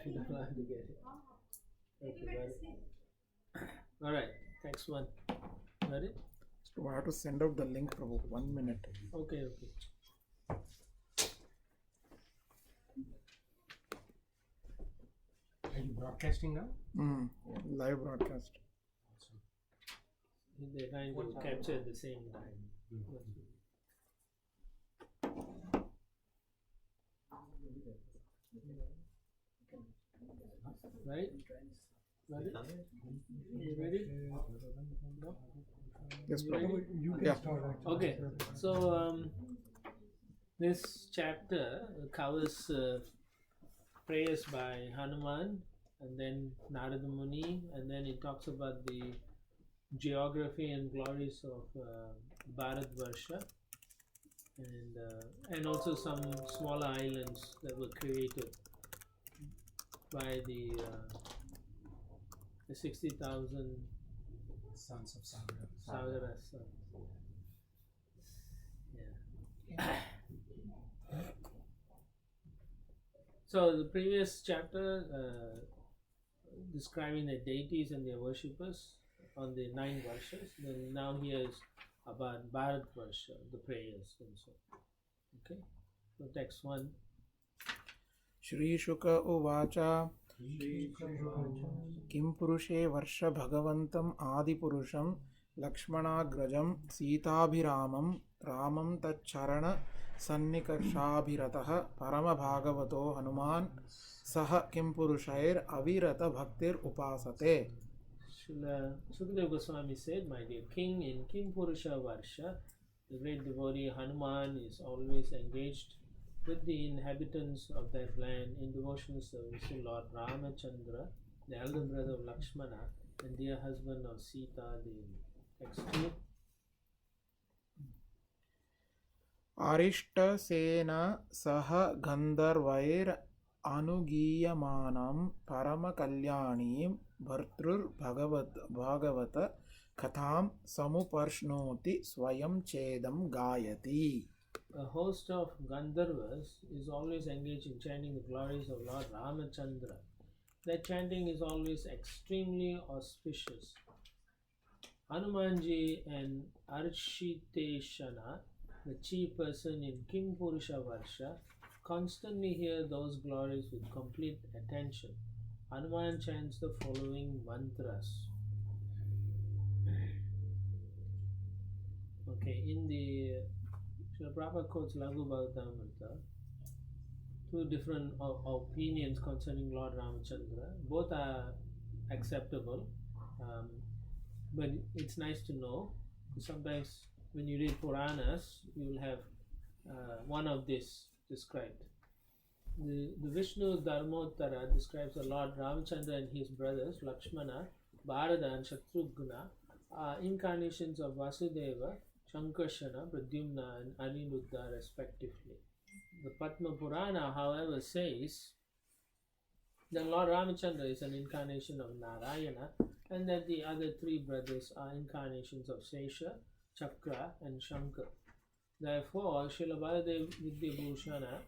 You don't have to get it. Okay, got it. All right, next one. Got it? So I have to send out the link, Prabhu. 1 minute. Okay. Are you broadcasting now? Live broadcast. They're trying to capture at the same time. Right? Ready? You ready? No? Yes, You Prabhu. ready? You can Yeah. start actually. Okay, so this chapter covers prayers by Hanuman and then Narada Muni, and then it talks about the geography and glories of Bharatvarsha, and also some smaller islands that were created by the 60,000 Sons of Sagar. Sagaras. Yeah. So the previous chapter describing the deities and their worshippers on the 9 verses. Then now here is about Bharatvarsha, the prayers and so. Okay. So text 1. Shri Shuka Uvacha Kim Purushe Varsha Bhagavantam Adipurusham Lakshmanagrajam Sitabhiramam Ramam Tacharana Sannikarshabhirataha Parama Bhagavato Hanuman Saha Kim Purushair Avirata Bhaktir Upasate. Sukadeva Goswami said, my dear king, in Kim Purusha Varsha, the great devotee Hanuman is always engaged with the inhabitants of that land in devotional service to Lord Ramachandra, the elder brother of Lakshmana and dear husband of Sita Devi. Text 2. Arishta Sena Saha Gandharvair Anugiyamanam Parama Kalyanim Bhartrur Bhagavata Katham Samuparshnoti Swayam Chedam Gayati. A host of Gandharvas is always engaged in chanting the glories of Lord Ramachandra. That chanting is always extremely auspicious. Hanumanji and Arshiteshana, the chief person in Kim Purusha Varsha, constantly hear those glories with complete attention. Hanuman chants the following mantras. Okay, in the Srila Prabhupada quotes Laghu Bhagavatamrita, 2 different opinions concerning Lord Ramachandra. Both are acceptable, but it's nice to know. Sometimes when you read Puranas, you will have one of this described. The Vishnu Dharmottara describes the Lord Ramachandra and his brothers Lakshmana, Bharata and Shatrughna are incarnations of Vasudeva, Shankarshana, Pradyumna and Aniruddha respectively. The Padma Purana, however, says that Lord Ramachandra is an incarnation of Narayana and that the other 3 brothers are incarnations of Sesha, Chakra and Shankar. Therefore, Srila Baladev Vidyabhushana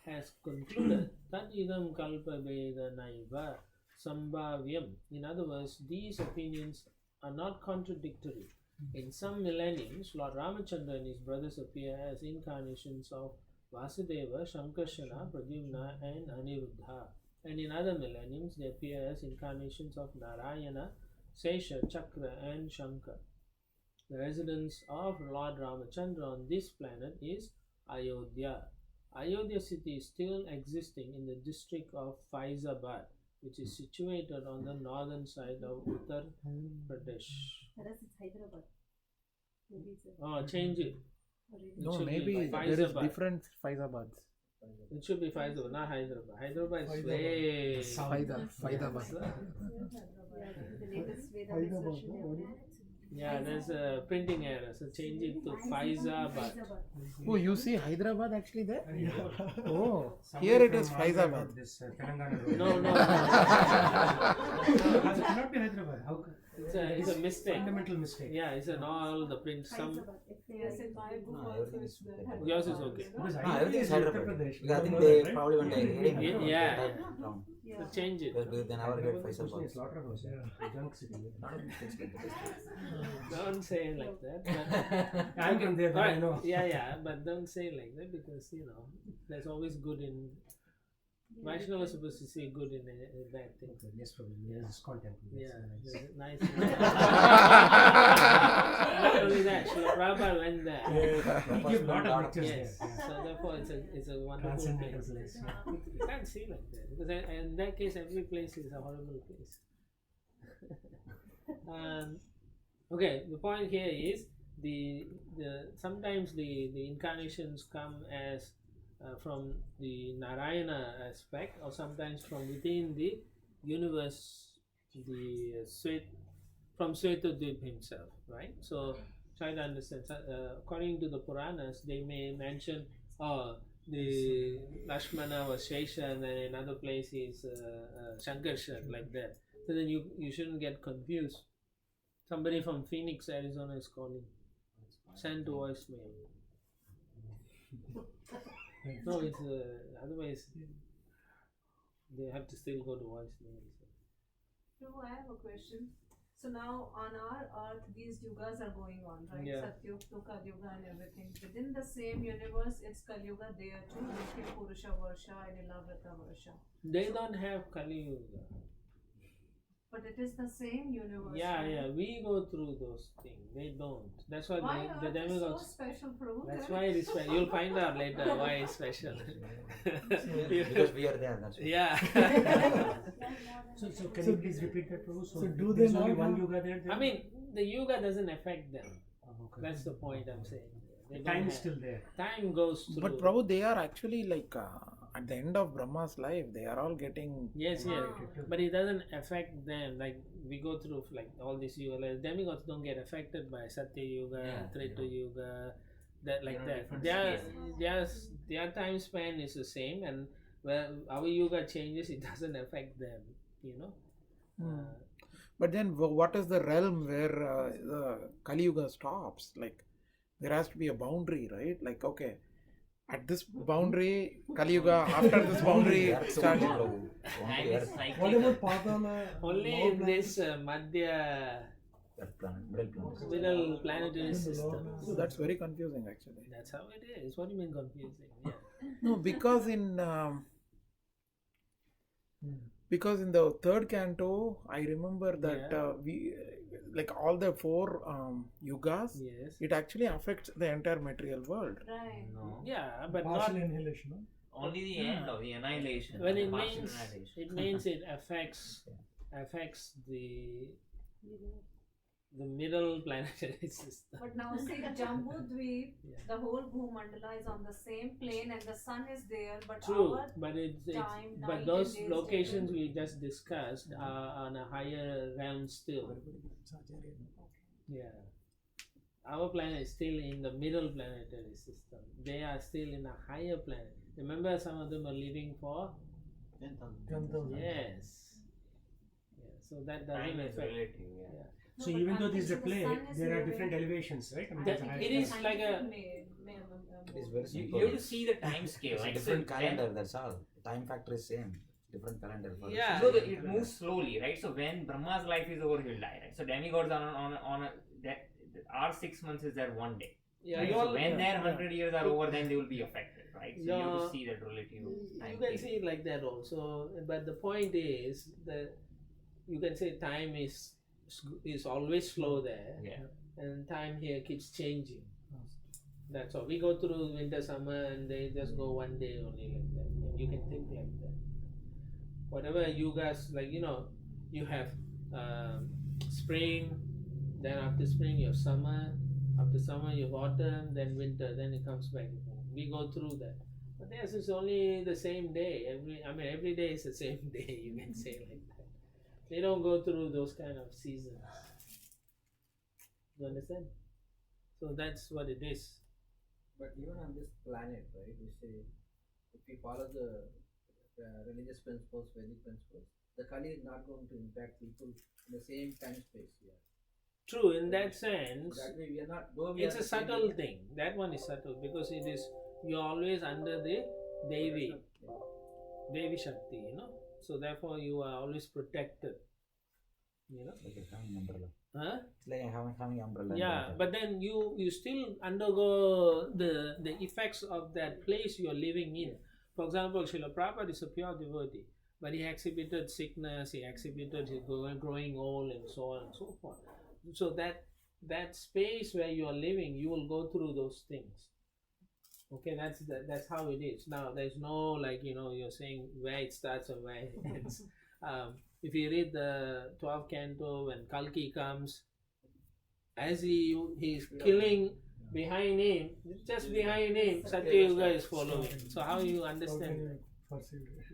has concluded that idam kalpa veda naiva sambhavyam. In other words, these opinions are not contradictory. In some millenniums, Lord Ramachandra and his brothers appear as incarnations of Vasudeva, Shankarshana, Pradyumna and Aniruddha. And in other millenniums, they appear as incarnations of Narayana, Sesha, Chakra and Shankar. The residence of Lord Ramachandra on this planet is Ayodhya. Ayodhya city is still existing in the district of Faizabad, which is situated on the northern side of Uttar Pradesh. Oh, change it. No, should be maybe like there is Faizabads. different Faizabads. It should be Faizabad, not Hyderabad. Hyderabad is way. Faizabad. Yeah, there's a printing error, so change it to Faizabad. Oh, you see Hyderabad actually there? Yeah. Oh, Somebody here it from is Andhra Faizabad. wrote this Telangana road. No. It cannot be Hyderabad. How? It's a mistake. Fundamental mistake. Yeah, it's an all the print. Some Yes, in my book No, also everything it's is the okay. Hyderabad, Yours is you okay. know. Because No, everything is Uttar Hyderabad. Pradesh. Because I think No, they right? probably went heading. Yeah, yeah. Wrong. Yeah. So change it. Because they never get Faisal Mostly Box. slaughterhouse, junk city. Not a mistake like that. Don't say it like that. But I'm from there, but I know. Yeah, but don't say it like that because there's always good in. Vaishnava is supposed to see good in a bad thing. Okay, yes, Prabhu. Yes, it's content. Yes, Yeah, nice. there's nice. Not only that, Srila Prabhupada went there. He gave lot of lectures Yes, there. Yeah. so therefore it's a wonderful Transcendental place. place. Yeah. You can't see like that because in that case every place is a horrible place. Okay, the point here is the sometimes the incarnations come as from the Narayana aspect, or sometimes from within the universe, from Svetadvip himself, right? So try to understand. According to the Puranas, they may mention, the Lakshmana was Shesha, and then another place is Shankarshan, like that. So then you shouldn't get confused. Somebody from Phoenix, Arizona is calling. Send to voicemail. No, it's otherwise they have to still go to voicemail. So I have a question. So now on our earth, these yugas are going on, right? Yeah. Satyuga, Kali Yuga, and everything. Within the same universe, it's Kali Yuga there too. Nikhil Purusha Varsha and Ilavrata Varsha. They don't have Kali Yuga. But it is the same universe. Yeah, right? yeah, we go through those things. They don't. That's why Why the Earth is so demigods. special, Prabhu? That's why it is special. You'll find out later why it's special. Because we are there, that's why. Yeah. So can you please repeat that, Prabhu? So do there's they only not one have- yuga there? I mean, the yuga doesn't affect them. Okay. That's the point I'm saying. They The don't time is have- still there. Time goes through. But Prabhu, they are actually like at the end of Brahma's life, they are all getting. Yes, yes. Ah. But it doesn't affect them. Like we go through like all these yuga. Like, demigods don't get affected by Satya Yuga, Yeah, Treta yeah. Yuga, that like They're on that. different Their time span is the same, and when our yuga changes, it doesn't affect them. But then, what is the realm where the Kali Yuga stops? Like, there has to be a boundary, right? Like, okay, at this boundary, Kali Yuga. After this boundary Earth starts. only, Prabhu. Only Earth. What about Patala? Only in this Madhya Earth planet, middle planet. middle planetary system. So that's very confusing, actually. That's how it is. What do you mean confusing? Yeah. No, because in the third canto, I remember that Yeah. we like all the four yugas. Yes. It actually affects the entire material world. Right. No. Yeah, but Partial not annihilation. No? Only the end of the annihilation. when it partial means annihilation. it means it affects the middle planetary system. But now see, Jambu Dweep, Yeah. the whole Bhumandala is on the same plane and the sun is there, but True, our but it's time, night but and those days locations different. we just discussed are on a higher realm still. Yeah. Our planet is still in the middle planetary system. They are still in a higher planet. Remember, some of them are living for 10,000. yes. Yeah, so that doesn't Time is affect. relative. Yeah. Yeah. No, So but even though I'm this is a thinking the play, sun is there are moving. different elevations, right? I mean, That- there's a it high- is like a- It is very You, simple. you have to see the time scale. It's a Like different so calendar, that's all. Time factor is same. Different calendar. For Yeah. So it moves slowly, right? So when Brahma's life is over, he'll die, right? So demigods are on a that our 6 months is their one day. Yeah, Right? you So all- when their yeah. 100 years are over, then they will be affected, right? So you have Yeah. to see that relative time. You can period. see it like that also, but the point is that you can say time is always slow there, Yeah. and time here keeps changing. That's all. We go through winter, summer, and they just go one day only like that. And you can think like that. Whatever yugas, like you have spring, then after spring you have summer, after summer you have autumn, then winter, then it comes back. We go through that. But theirs is only the same day. Every day is the same day. You can say like that. They don't go through those kind of seasons. You understand? So that's what it is. But even on this planet, right, we say if we follow the religious principles, Vedic principles, the Kali is not going to impact people in the same time space. Yeah. True, in that sense, So that way we are not. Though we it's are a the same subtle area, thing. That one is subtle because it is, you're always under the Devi, Devi Shakti, you know. So therefore you are always protected, you know. Like having umbrella. Huh? It's like having umbrella. Yeah, but then you still undergo the effects of that place you are living in. For example, Srila Prabhupada is a pure devotee, but he exhibited sickness, he exhibited his growing old, and so on and so forth. So that space where you are living, you will go through those things. Okay, that's how it is. Now there's no, like, you know, you're saying where it starts and where it ends. If you read the 12th canto, when Kalki comes, as he's killing behind him, just behind him, Satya Yuga is following. So how you understand?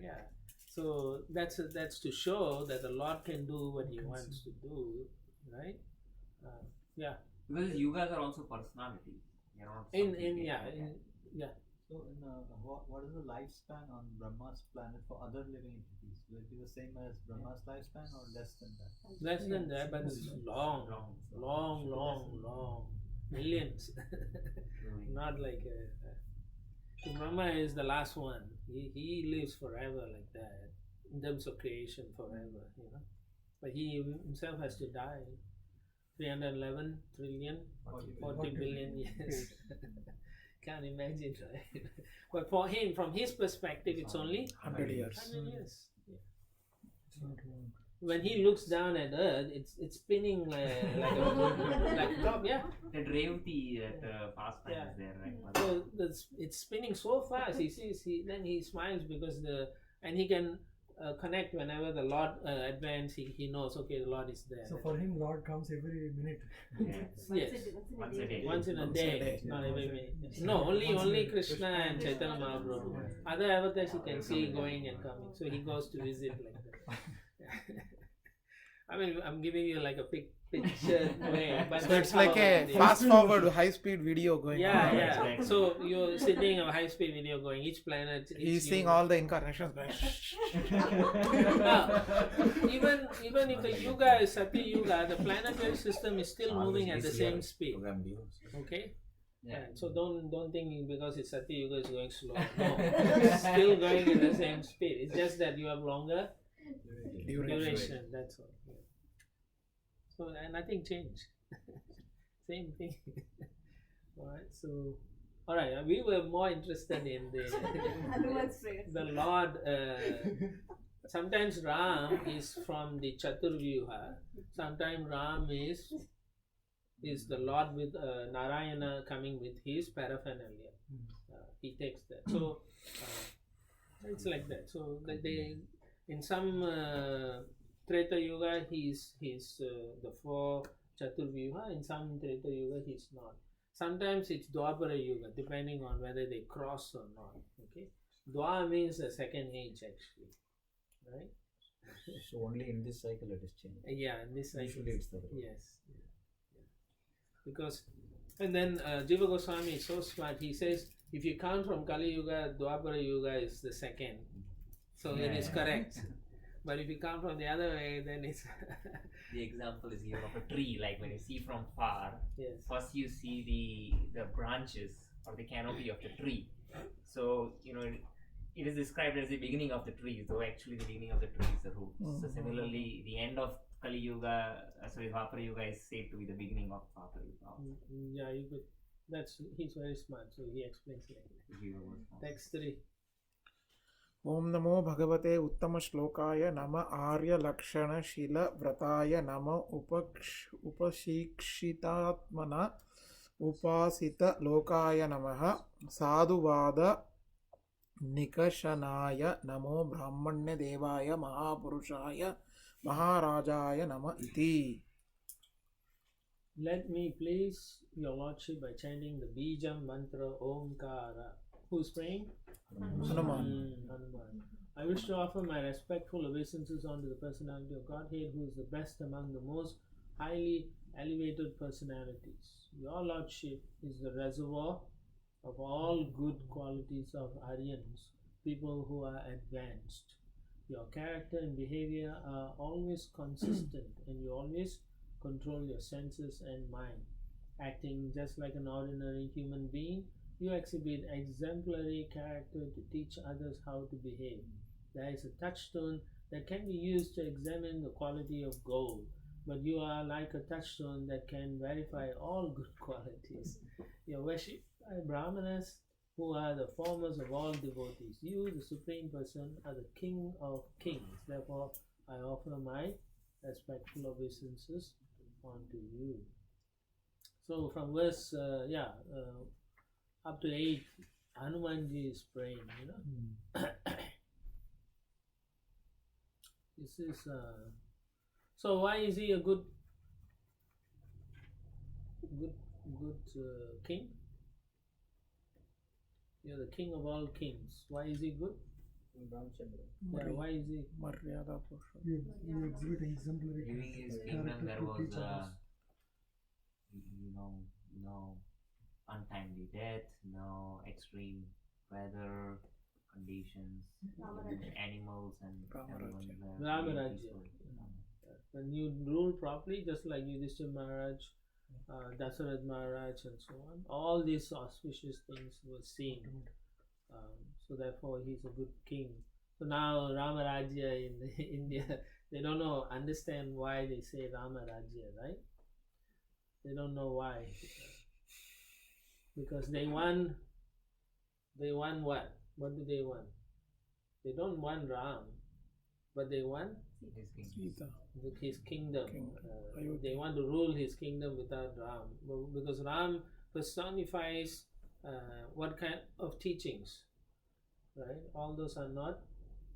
Yeah. So that's to show that the Lord can do what He wants to do, right? Yeah. Because yugas are also personalities. They're not In something yeah, different. yeah. So, what is the lifespan on Brahma's planet for other living entities? Will it be the same as Brahma's lifespan or less than that? Less than that, but it's long, millions. Not like Brahma is the last one. He lives forever like that in terms of creation forever, you know. But he himself has to die. 311 trillion, 40 billion years. Can't imagine, right? But for him, from his perspective, it's only 100 years. 100 years. Yeah. When he looks down at Earth, it's spinning like top, yeah. That Revati, that pastime Yeah. is there, right? So it's spinning so fast. He sees, then he smiles because and he can connect whenever the Lord advances. He knows, okay, the Lord is there. So for him, Lord comes every minute. Yes, Once a day. once in a Once a day, day. not every minute. No, only Krishna and Chaitanya Mahaprabhu. Other avatars you can see going and coming. So he goes to visit like that. I mean, I'm giving you like a picture way, but So that's it's like how a it is. fast forward high speed video going Yeah, on. yeah. Exactly. So you're sitting a high speed video going, each planet. He's each seeing human. all the incarnations going. Now, even if the Yuga is Satya Yuga, the planetary system is still moving at the same speed. Program views. Okay. Yeah. So don't think because it's Satya Yuga is going slow. No, it's still going at the same speed. It's just that you have longer duration. That's all. Yeah. So nothing changed. Same thing. Alright. So, alright. We were more interested in the Lord. Sometimes Ram is from the Chaturvyuha. Sometimes Ram is the Lord with Narayana coming with his paraphernalia. He takes that. So it's like that. So that they in some Treta Yuga he's the four Chaturvyuha. In some Treta Yuga he's not. Sometimes it's Dwapara Yuga, depending on whether they cross or not. Okay, Dwa means the second age actually, right? So only in this cycle it is changed. Yeah, in this cycle. Usually it's the Yes. Yeah. Because, and then Jiva Goswami is so smart. He says, if you count from Kali Yuga, Dwapara Yuga is the second. So it is correct. But if you count from the other way, then it's The example is here of a tree, like when you see from far, yes. first you see the branches or the canopy of the tree. So, it is described as the beginning of the tree, though actually the beginning of the tree is the roots. So similarly, the end of Kali Yuga, Dwapara Yuga is said to be the beginning of Dwapara Yuga. Yeah, you could. He's very smart, so he explains like that. Text 3. ओम नमो भगवते उत्तम श्लोकाय नम आर्य लक्षण शील व्रताय नम उपशिक्षितात्मना उपासित लोकाय नमः साधुवाद निकषनाय नमो ब्राह्मण्य देवाय महापुरुषाय महाराजाय नम इति. Let me please your lordship by chanting the Bijam mantra Omkara. Who's praying? Hanuman. Hanuman. I wish to offer my respectful obeisances unto the personality of Godhead, who is the best among the most highly elevated personalities. Your lordship is the reservoir of all good qualities of Aryans, people who are advanced. Your character and behavior are always consistent, and you always control your senses and mind. Acting just like an ordinary human being, you exhibit exemplary character to teach others how to behave. There is a touchstone that can be used to examine the quality of gold, but you are like a touchstone that can verify all good qualities. You are worshipped by Brahmanas, who are the foremost of all devotees. You, the Supreme Person, are the King of Kings. Therefore, I offer my respectful obeisances unto you. So from verse up to 8, Hanumanji is praying, This is so why is he a good king? You're the king of all kings. Why is he good? Yeah, why is he? Maryada Purusha. You exhibit exemplary During his character kingdom, there to was teach others. no untimely death, no extreme weather conditions, animals and everyone were Ramarajya. peaceful. When you rule properly, just like Yudhishthira Maharaj, Dasarath Maharaj, and so on, all these auspicious things were seen. So therefore, he's a good king. So now Ramarajya in India, they don't understand why they say Ramarajya, right? They don't know why. Because they want what? What do they want? They don't want Ram, but they want His kingdom. Sita. his kingdom. Ayodhya. They want to rule his kingdom without Ram. Because Ram personifies what kind of teachings? Right? All those are not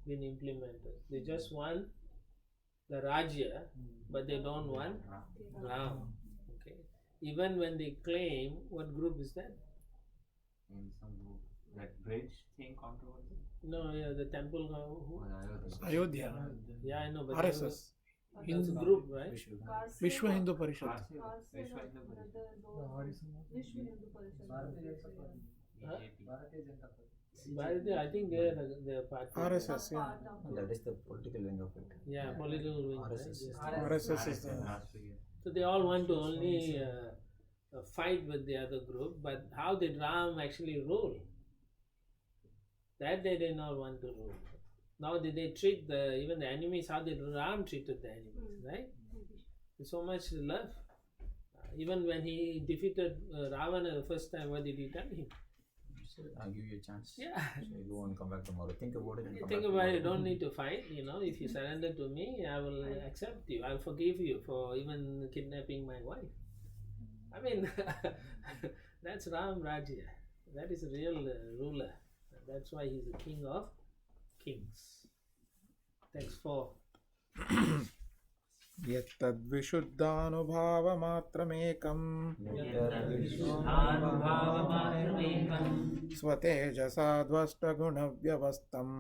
been implemented. They just want the Rajya, but they don't want Ram. Okay. Even when they claim, what group is that? In some group, that bridge thing controversy. No, yeah, the temple. Ayodhya. Yeah, I know, but RSS. that's a group, right? Vishwa Hindu Parishad. Bharatiya, I think they're part of RSS, yeah. That is the political wing of it. Yeah, political wing. Right? RSS. Yes. RSS is the. So they all want to only fight with the other group, but how did Ram actually rule? That they did not want to rule. Now did they treat even the enemies? How did Ram treated the enemies, right? With so much love. Even when he defeated Ravana the first time, what did he tell him? I'll give you a chance. Yeah. So you go and come back tomorrow. Think about it and You come think back about it, tomorrow. don't need to fight, if you surrender to me, I will accept you. I'll forgive you for even kidnapping my wife. I mean, that's Ram Rajya. That is a real ruler. That's why he's the king of kings. Text 4. यत्तद्विशुद्धानुभावमात्रमेकम् स्वतेजसा द्वष्टगुणव्यवस्थम्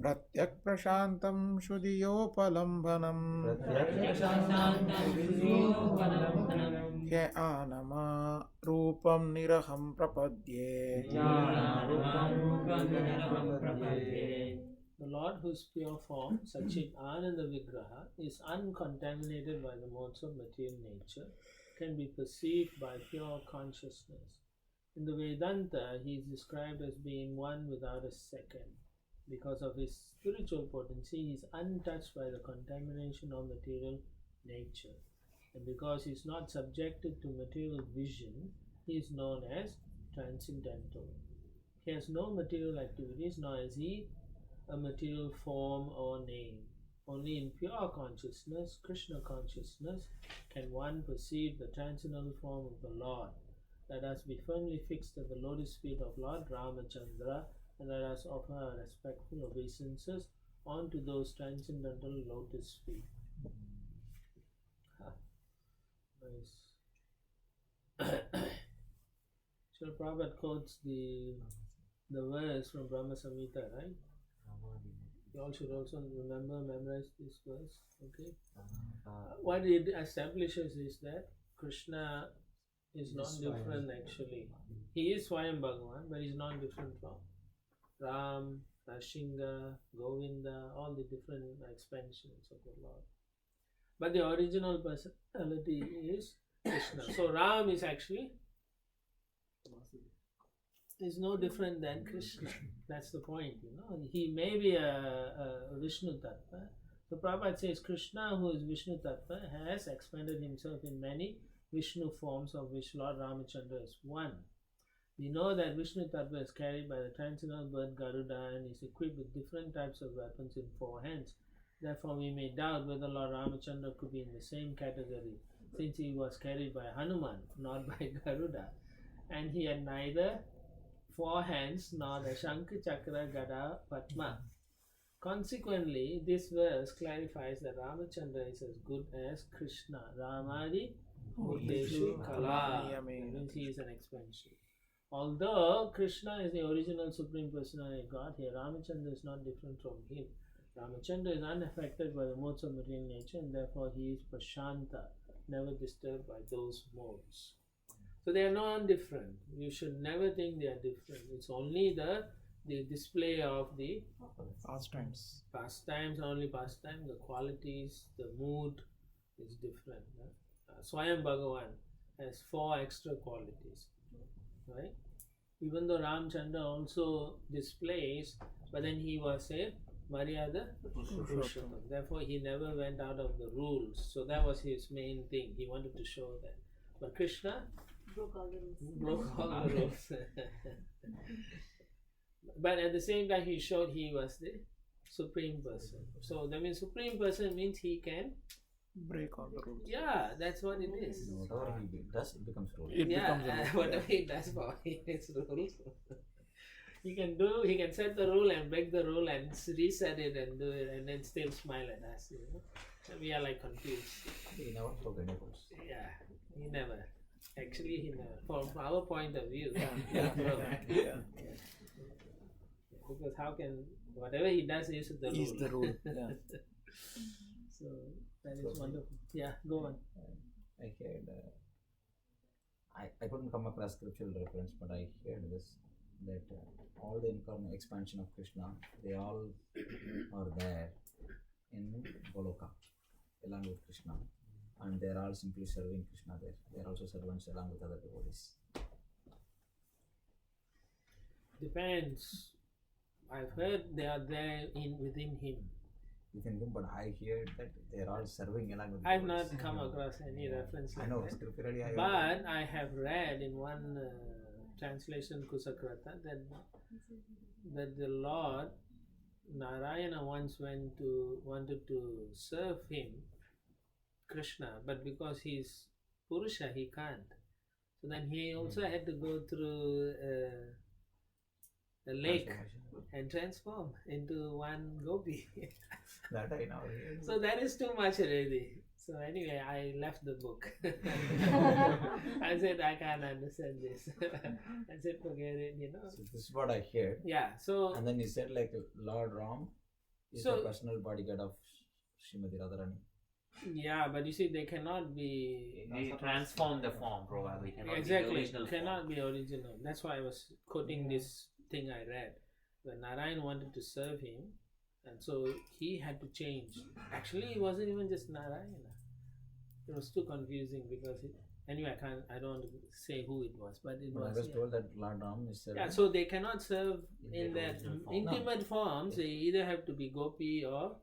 प्रत्यक्प्रशान्तं शुधियोपलम्बनम् ह्य आनमा रूपं निरहं प्रपद्ये The Lord, whose pure form, Sachit Ananda Vigraha, is uncontaminated by the modes of material nature, can be perceived by pure consciousness. In the Vedanta, he is described as being one without a second. Because of his spiritual potency, he is untouched by the contamination of material nature. And because he is not subjected to material vision, he is known as transcendental. He has no material activities, nor is he a material form or name. Only in pure consciousness, Krishna consciousness, can one perceive the transcendental form of the Lord. Let us be firmly fixed at the lotus feet of Lord Ramachandra, and let us offer our respectful obeisances onto those transcendental lotus feet. Nice. Srila Prabhupada quotes the verse from Brahma Samhita, right? You all should also memorize this verse, okay? What it establishes is that Krishna is non-different actually. He is Swayam Bhagavan, but he is non-different from Ram, Rashinga, Govinda, all the different expansions of the Lord. But the original personality is Krishna. So Ram is actually is no different than Krishna. That's the point, you know. He may be a Vishnu Tattva. So Prabhupada says Krishna, who is Vishnu Tattva, has expanded himself in many Vishnu forms, of which Lord Ramachandra is one. We know that Vishnu Tattva is carried by the transcendental bird Garuda and is equipped with different types of weapons in 4 hands. Therefore, we may doubt whether Lord Ramachandra could be in the same category, since he was carried by Hanuman, not by Garuda, and he had neither 4 hands nor the Shankha, Chakra, Gada, Padma. Consequently, this verse clarifies that Ramachandra is as good as Krishna. Ramadi Uddeshu Kala. That means he is an expansion. Although Krishna is the original Supreme Personality of God, here Ramachandra is not different from him. Ramachandra is unaffected by the modes of material nature, and therefore he is Prashanta, never disturbed by those modes. So they are not different. You should never think they are different. It's only the display of the Pastimes. pastimes, only pastime, the qualities, the mood is different. Swayam Bhagavan has 4 extra qualities, right? Even though Ramchandra also displays, but then he was a Maryada Purushottam. Therefore, he never went out of the rules. So that was his main thing. He wanted to show that. But Krishna Broke all the rules. broke all the rules. But at the same time, he showed he was the Supreme Person. So that means Supreme Person means he can. Break all the rules. Yeah, that's what it is. Whatever he does, it becomes rule. It becomes a rule. Whatever he does for his rules. He can set the rule and break the rule and reset it and do it and then still smile at us, you know. And we are like confused. He never broke any rules. Yeah, he never. Actually, he never. From our point of view, Yeah. Yeah. Because how can whatever he does is the rule. Is the rule. Yeah. So that is wonderful. Yeah, go on. I heard, I couldn't come across scriptural reference, but I heard this, that all the expansion of Krishna, they all are there in Goloka, along with Krishna. And they are all simply serving Krishna there. They are also servants along with other devotees. Depends. I've heard they are there within him. Within him, but I hear that they are all serving along with I've devotees. not come across any reference I like know, that. scripturally I But I have read in one translation, Kusakrata, that the Lord Narayana once wanted to serve him, Krishna, but because he's Purusha, he can't. So then he also had to go through a lake and transform into one gopi. that I know. So that is too much already. So anyway, I left the book. I said I can't understand this. I said forget it, you know. So this is what I heard. Yeah. So And then he said like Lord Ram is So- the personal bodyguard of Srimati Radharani. yeah, but you see, they cannot be They transform the form, probably. Cannot be the exactly. original Cannot form. be original. That's why I was quoting this thing I read. When Narayan wanted to serve him, and so he had to change. Actually, it wasn't even just Narayana. It was too confusing because anyway, I don't want to say who it was, but it But I was. was Yeah. told that Lord Ram is serving. Yeah, so they cannot serve in In their that original form. intimate forms. They either have to be gopi or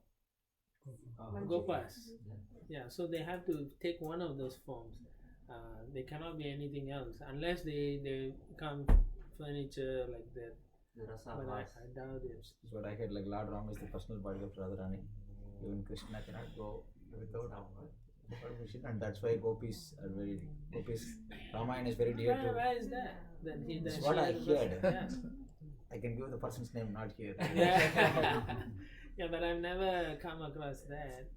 gopas. Yeah, so they have to take one of those forms. They cannot be anything else unless they become furniture like that. The rasa But vas. I doubt it. This is what I heard, like Lord Ram is the personal bodyguard of Radharani. Even Krishna cannot go without permission, and that's why gopis are very Ramayana is very dear to. Where is that? This is what I heard. Yeah. I can give the person's name, not here. Yeah. Yeah, but I've never come across that.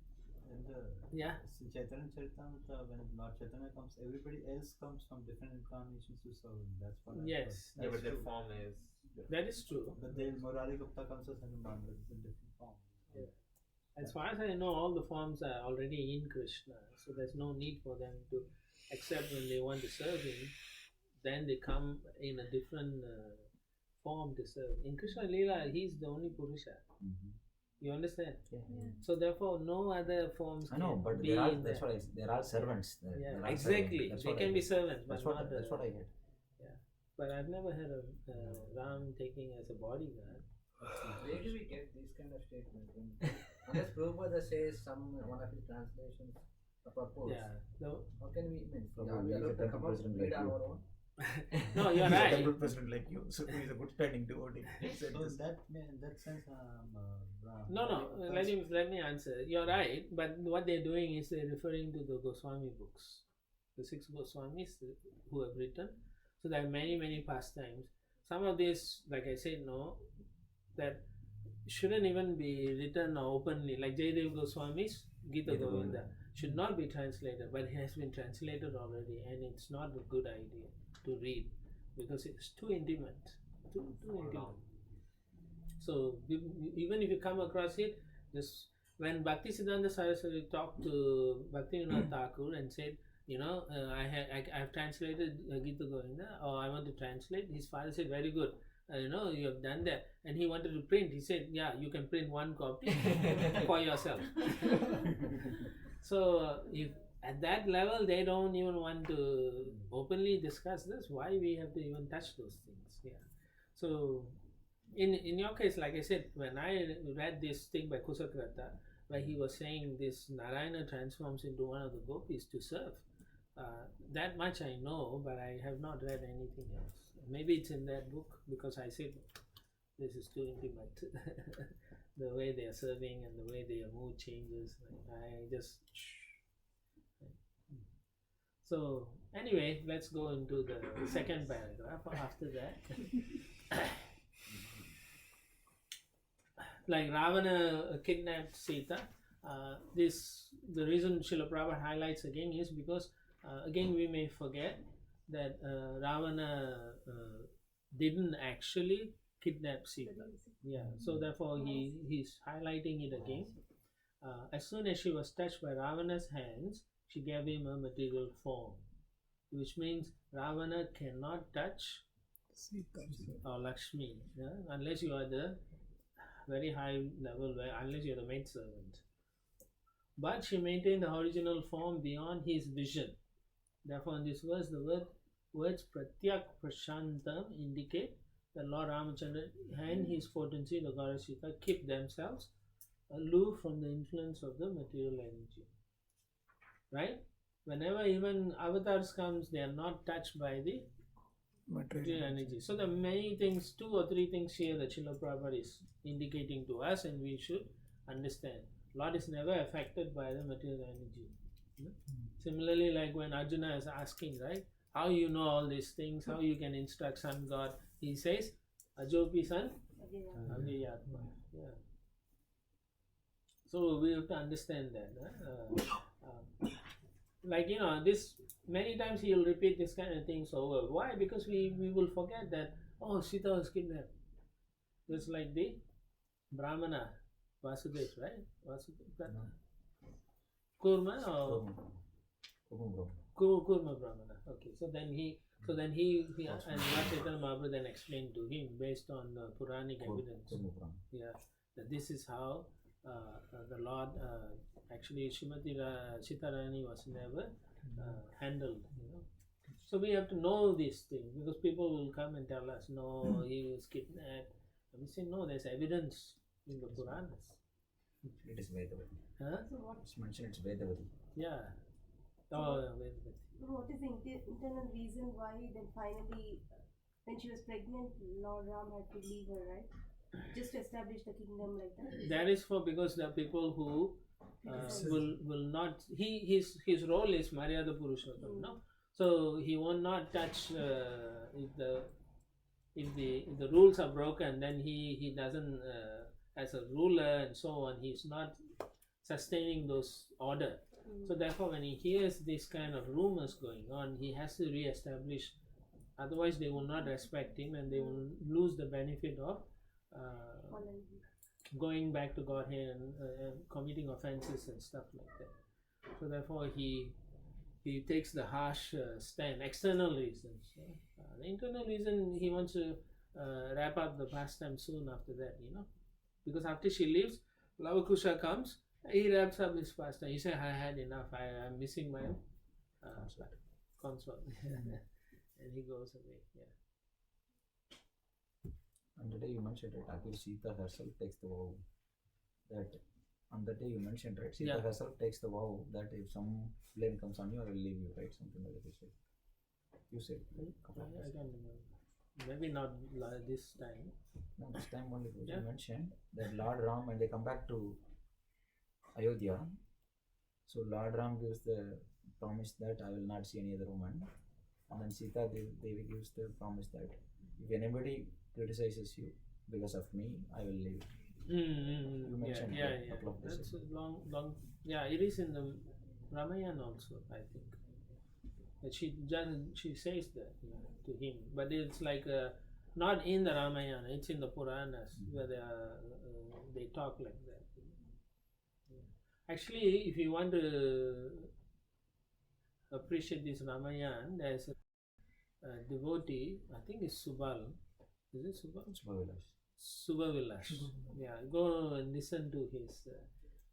And Yeah. Chaitanya Charitamrita, when Lord Chaitanya comes, everybody else comes from different incarnations to serve him. That's what I Yes. heard. Yeah, but That's their true. form is. That is true. But then Murari Gupta comes as Hanuman, but it's a different form. As far as I know, all the forms are already in Krishna, so there's no need for them to, except when they want to serve him, then they come in a different form to serve. In Krishna Leela, he's the only Purusha. You understand? Yeah. So therefore, no other forms I know, can but be they're all, in that's there. what they're all servants. Yeah, They're all exactly. servants. That's They what I can be get. servants, but That's what, not. that's what I get. But I've never heard of Ram taking as a bodyguard. Where do we get these kind of statements? Unless Prabhupada says one of his translations purpose. Yeah. No, How can we mean? Probably Are we he's a allowed to temple come up president read like on you. our own? no, you're He's a right. temple president like you, so he's a good standing devotee. He said So this. in that sense, No. Let me answer. You're right, but what they're doing is they're referring to the Goswami books, the 6 Goswamis who have written. So there are many pastimes. Some of these, like I said, no, that shouldn't even be written openly. Like Jayadev Goswami's Gita Govinda should not be translated, but it has been translated already, and it's not a good idea to read because it's too intimate. Too intimate. So even if you come across it, just when Bhakti Siddhanta Saraswati talked to Bhaktivinoda Thakur and said, I have translated Gita Govinda, or I want to translate. His father said, very good. You have done that. And he wanted to print. He said, yeah, you can print 1 copy for yourself. So if at that level they don't even want to openly discuss this, why we have to even touch those things? Yeah. So in your case, like I said, when I read this thing by Kusakrata, where he was saying this Narayana transforms into one of the gopis to serve, that much I know, but I have not read anything else. Maybe it's in that book, because I said this is too intimate. The way they are serving and the way their mood changes, I just. So anyway, let's go into the second paragraph after that. Like Ravana kidnapped Sita. The reason Srila Prabhupada highlights again is because again we may forget that Ravana didn't actually kidnap Sita. Yeah, so therefore he's highlighting it again. As soon as she was touched by Ravana's hands, she gave him a material form, which means Ravana cannot touch or Lakshmi, unless you are the very high level, unless you're the maid servant. But she maintained the original form beyond his vision. Therefore, in this verse, the words Pratyak Prashantam indicate that Lord Ramachandra and his potency, the goddess Sita, keep themselves aloof from the influence of the material energy. Right? Whenever even avatars comes, they are not touched by the material energy. So the many things, 2 or 3 things here that Srila Prabhupada is indicating to us, and we should understand. Lord is never affected by the material energy. Similarly, like when Arjuna is asking, right, how you know all these things, how you can instruct Sun God, he says, Ajopi San Avyayatma. Yeah. So we have to understand that. Like, this many times he will repeat this kind of things over. Why? Because we will forget that, oh, Sita was kidnapped. Just like the Brahmana, Vasudev, right? Vasudev. Kurma or Kurma Brahmana. Okay, so then he and Chaitanya Mahaprabhu then explained to him based on Puranic evidence. Yeah, that this is how the Lord actually Srimati Sitarani was never handled. So we have to know these things, because people will come and tell us, no, he was kidnapped. And we say, no, there's evidence in the Puranas. It is Vedavati. Huh? So what? It's mentioned it's Vedavati. Yeah. Oh, Vedavati. What is the internal reason why then finally, when she was pregnant, Lord Ram had to leave her, right? Just to establish the kingdom like that. That is because there are people who will not. His role is Maryada Purushottam, no? So he will not touch if the rules are broken. Then he doesn't as a ruler and so on. He's not sustaining those order. So therefore, when he hears this kind of rumors going on, he has to re-establish. Otherwise, they will not respect him, and they will lose the benefit of going back to Godhead and committing offenses and stuff like that. So therefore, he takes the harsh stand. External reasons. The internal reason, he wants to wrap up the pastime soon after that, because after she leaves, Lavakusha comes, he wraps up his pastime. He said, I had enough, I'm missing my consort. And he goes away. Yeah. And the day you mentioned it, actually Sita herself takes the vow that on the day you mentioned, right? Sita herself takes the vow that if some blame comes on you, I will leave you, right? Something like that you said. You said, right? I don't remember. Maybe not this time. No, this time only you mentioned that Lord Ram, when they come back to Ayodhya, so Lord Ram gives the promise that I will not see any other woman, and then Sita Devi gives the promise that if anybody criticizes you because of me, I will leave. You mentioned a couple of days That's ago. long. Yeah, it is in the Ramayana also, I think. But she says that to him, but it's like not in the Ramayana. It's in the Puranas where they talk like that. Actually, if you want to appreciate this Ramayana, there's a devotee. I think it's Subal. Is it Subal? Subhavilash. Yeah, go and listen to his.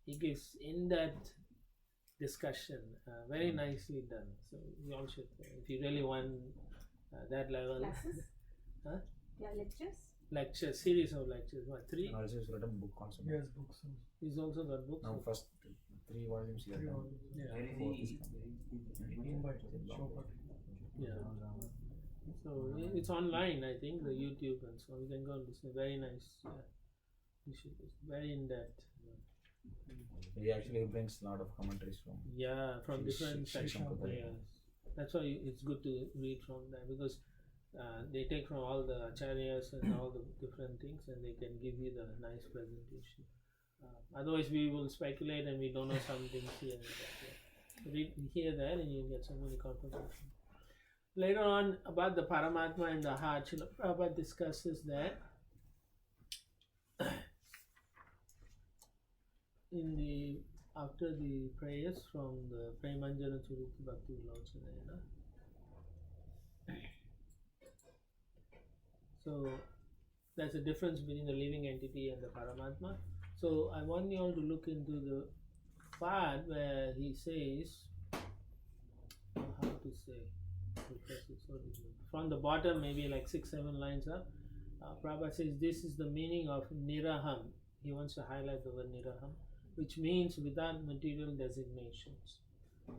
He gives in-depth discussion, very nicely done. So you all should, if you really want that level. Classes? Huh? Yeah, lectures? Lectures, series of lectures. What, 3? And also he's written book also. Yes, books. He's also got books. Now first 3 volumes he has done. Yeah. Where is Fourth is he? coming. Mumbai, Chowpatty. Yeah. So it's online, I think, the YouTube and so on. You can go and listen. Very nice. Very in depth. He actually brings a lot of commentaries from. Yeah, from His different sections. Shankar. Yes. That's why it's good to read from there, because they take from all the acharyas and all the different things, and they can give you the nice presentation. Otherwise, we will speculate and we don't know some things here and there. Read here, there, and you get so many confirmation. Later on, about the Paramatma and the heart, Srila Prabhupada discusses that after the prayers from the Premanjana Churiti Bhakti Vilochanayana. So there's a difference between the living entity and the Paramatma. So I want you all to look into the part where he says, how to say, because it's so difficult. From the bottom, maybe like 6-7 lines up, Prabhupada says this is the meaning of Niraham. He wants to highlight the word Niraham, which means without material designations.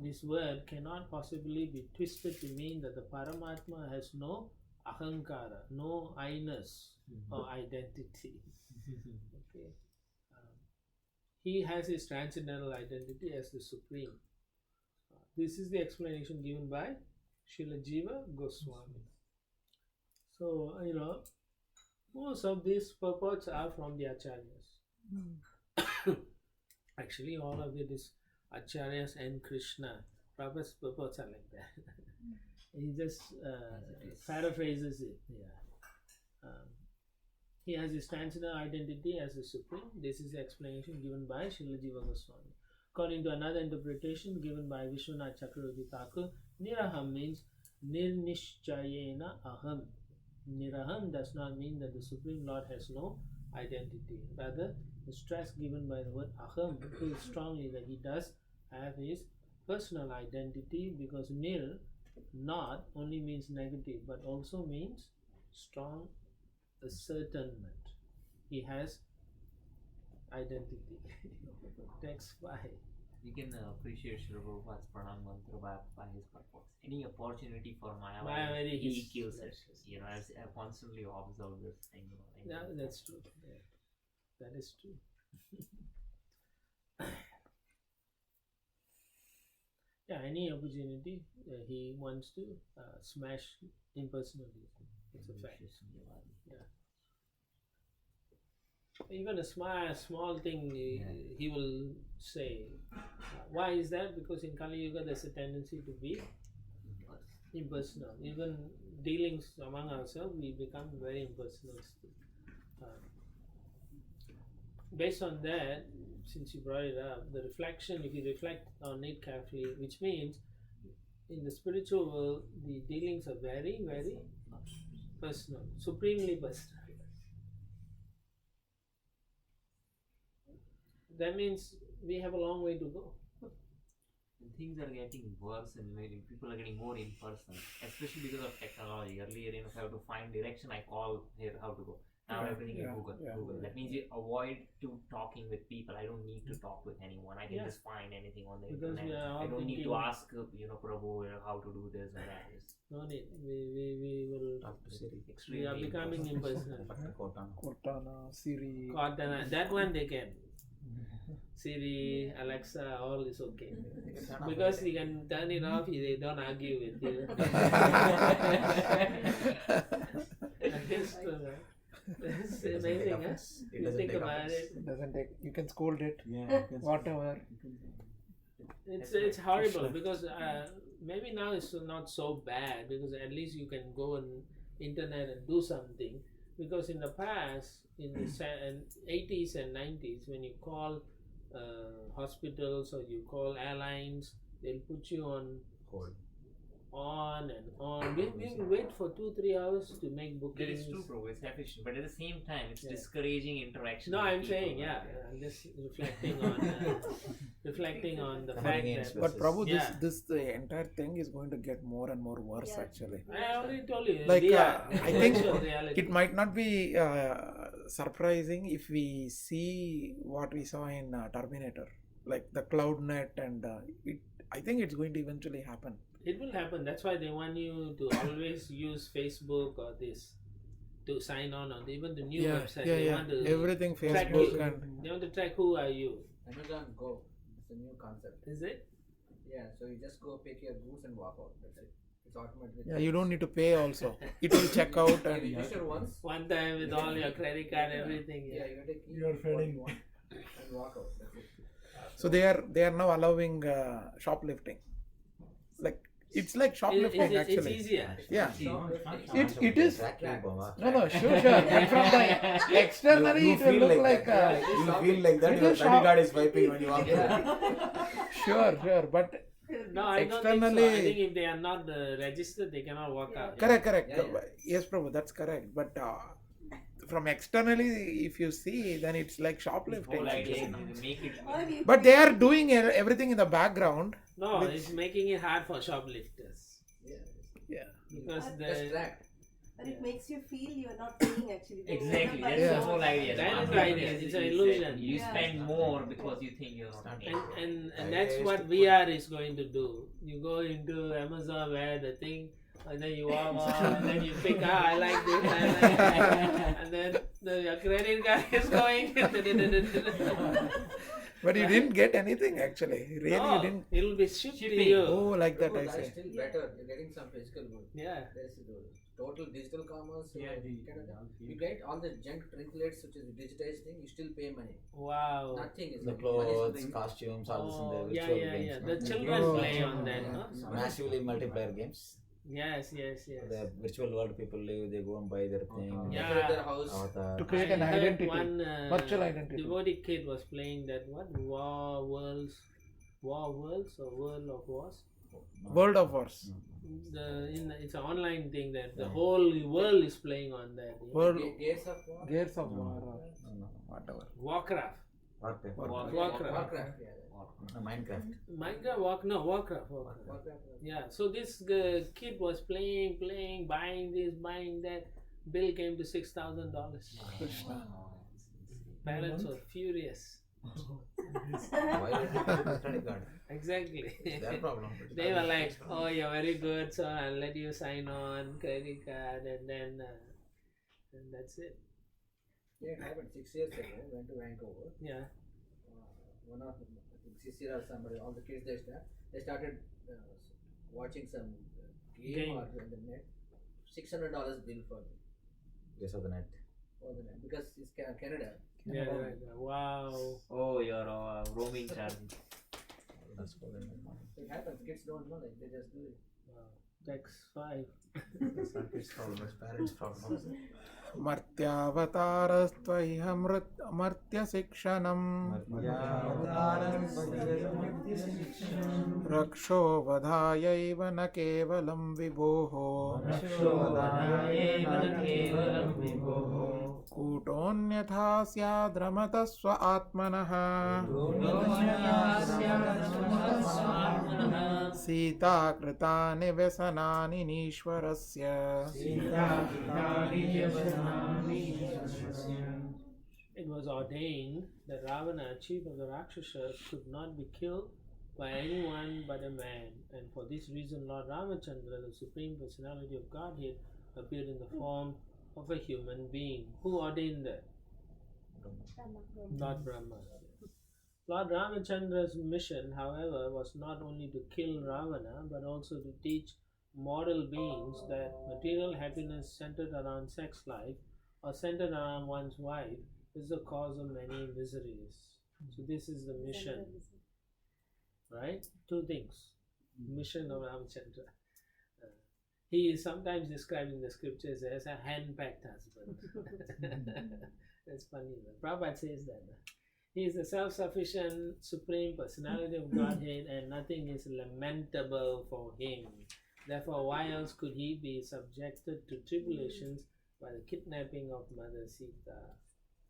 This word cannot possibly be twisted to mean that the Paramatma has no ahankara, no I-ness or identity. Okay. He has his transcendental identity as the Supreme. This is the explanation given by Srila Jiva Goswami. So, most of these purports are from the Acharyas. Actually, all of it is Acharyas and Krishna. Prabhupada's purports are like that. He just paraphrases it. Yeah. He has his transcendental identity as the Supreme. This is the explanation given by Srila Jiva Goswami. According to another interpretation given by Vishwanath Chakravarti Thakur, Niraham means Nirnishchayena Aham. Niraham does not mean that the Supreme Lord has no identity. Rather, the stress given by the word Aham proves strongly that he does have his personal identity, because Nir, not, only means negative but also means strong ascertainment. He has identity. Text 5. We can appreciate Srila Prabhupada's pranam mantra by his purpose. Any opportunity for Mayavadi, he kills it. I've constantly observed this thing. Yeah, that's true. Yeah. That is true. Yeah, any opportunity he wants to smash impersonalism. It's a fact. Yeah. Even a small thing he will say. Why is that? Because in Kali Yuga there's a tendency to be impersonal. Even dealings among ourselves, we become very impersonalistic. Based on that, since you brought it up, the reflection, if you reflect on it carefully, which means in the spiritual world, the dealings are very, very personal, supremely personal. That means we have a long way to go. Things are getting worse and maybe people are getting more impersonal, especially because of technology. Earlier, if I have to find direction, I call here how to go. Now everything is Google. Google. That means you avoid to talking with people. I don't need to talk with anyone. I can just find anything on the internet. I don't need to ask Prabhu how to do this and that. No need. We will. We are becoming impersonal. Cortana, Siri. Cortana. That one they can. Siri, Alexa, all is okay. Because you can turn it off, they don't argue with you. It's amazing, huh? You think about it. It doesn't take, you can scold it, whatever. It's horrible because maybe now it's not so bad because at least you can go on internet and do something. Because in the past, in the 80s and 90s, when you call hospitals or you call airlines, they'll put you on hold. On and on. We wait for 2-3 hours to make bookings. That is true, bro. It's efficient, but at the same time, it's discouraging interaction. No, with I'm people, saying, I'm just reflecting on the fact that. But Prabhu, this the entire thing is going to get more and more worse. Actually, I already told you. Like I think it might not be surprising if we see what we saw in Terminator, like the CloudNet, and I think it's going to eventually happen. It will happen. That's why they want you to always use Facebook or this to sign on even the new website. They want to everything track Facebook you. and They want to track who are you. Amazon Go. It's a new concept. Is it? Yeah. So you just go pick your goods and walk out. That's it. It's automatically. Yeah, you don't need to pay also. It will check out and you register once. One time with all your credit card, everything. Yeah, you take You're fading. And walk out. That's it. So they are now allowing shoplifting. Like it's like shoplifting actually. It's easier. Yeah. It is. No, sure. And from the externally it will look like. You feel like that your credit card is wiping when you walk in. Sure, but. No, I don't think so. I think if they are not registered, they cannot walk out. Correct. Yes, Prabhu, that's correct. But from externally, if you see, then it's like shoplifting. But they are doing everything in the background. No, it's making it hard for shoplifters. Yeah. Because and it makes you feel you're not paying actually. Exactly, that's the whole idea. That is the idea. It's an illusion. You spend more because you think you're not paying. And that's what VR is going to do. You go into Amazon where the thing, and then you walk on, and then you pick, I like this, I like that. And then your credit card is going. But you didn't get anything actually. Really, no, you didn't. It'll be shipped to you. Oh, like that I That's say. still better. You're getting some physical good. Yeah. There's total digital commerce. Yeah, you get all the junk trinkets, which is digitized thing. You still pay money. Wow. Nothing is The clothes, costumes, all this in the virtual games. The children play on that, no? Massively multiplayer games. Yes. The virtual world people live, they go and buy their thing. Yeah. Their house. To create an identity, one virtual identity. devotee kid was playing that War Worlds or World of Wars. World of Wars. It's an online thing that the whole world is playing on that. World. Gears of War. Gears of War. Whatever. Warcraft. Warcraft. Minecraft. Warcraft. Yeah. So this kid was playing, buying this, buying that. Bill came to $6,000. Parents were furious. Why did you get the credit card? Exactly. Their problem. They were like, "Oh, you're very good, so I'll let you sign on credit card, and then that's it." Yeah, it happened 6 years ago. Went to Vancouver. Yeah. One of Cecil or somebody, all the kids they started watching some game or the net. $600 bill for them. Yes, of the net. For the net because it's Canada. Yeah. Right. Wow. Oh, your roaming charge. That's for the net. It happens. Kids don't know, like they just do it. Wow. Text 5. It's not his problem, it's parents' problem. मर्त्यावतारस्त्वह्य मर्त्यशिक्षणम् रक्षो वधायैव न केवलं विभोः कूटोऽन्यथा स्याद्रमतः स्व आत्मनः सीता कृतानि व्यसनानि नीश्वरस्य It was ordained that Ravana, chief of the Rakshasas, could not be killed by anyone but a man, and for this reason Lord Ramachandra, the Supreme Personality of Godhead, appeared in the form of a human being. Who ordained that? Lord Brahma. Lord Ramachandra's mission, however, was not only to kill Ravana, but also to teach moral beings that material happiness centered around sex life or centered around one's wife is the cause of many miseries. So this is the mission, right? Two things. Mission of Ramachandra. He is sometimes described in the scriptures as a hand-packed husband. That's funny. Prabhupada says that. He is the self-sufficient Supreme Personality of Godhead, and nothing is lamentable for him. Therefore, why else could he be subjected to tribulations by the kidnapping of Mother Sita?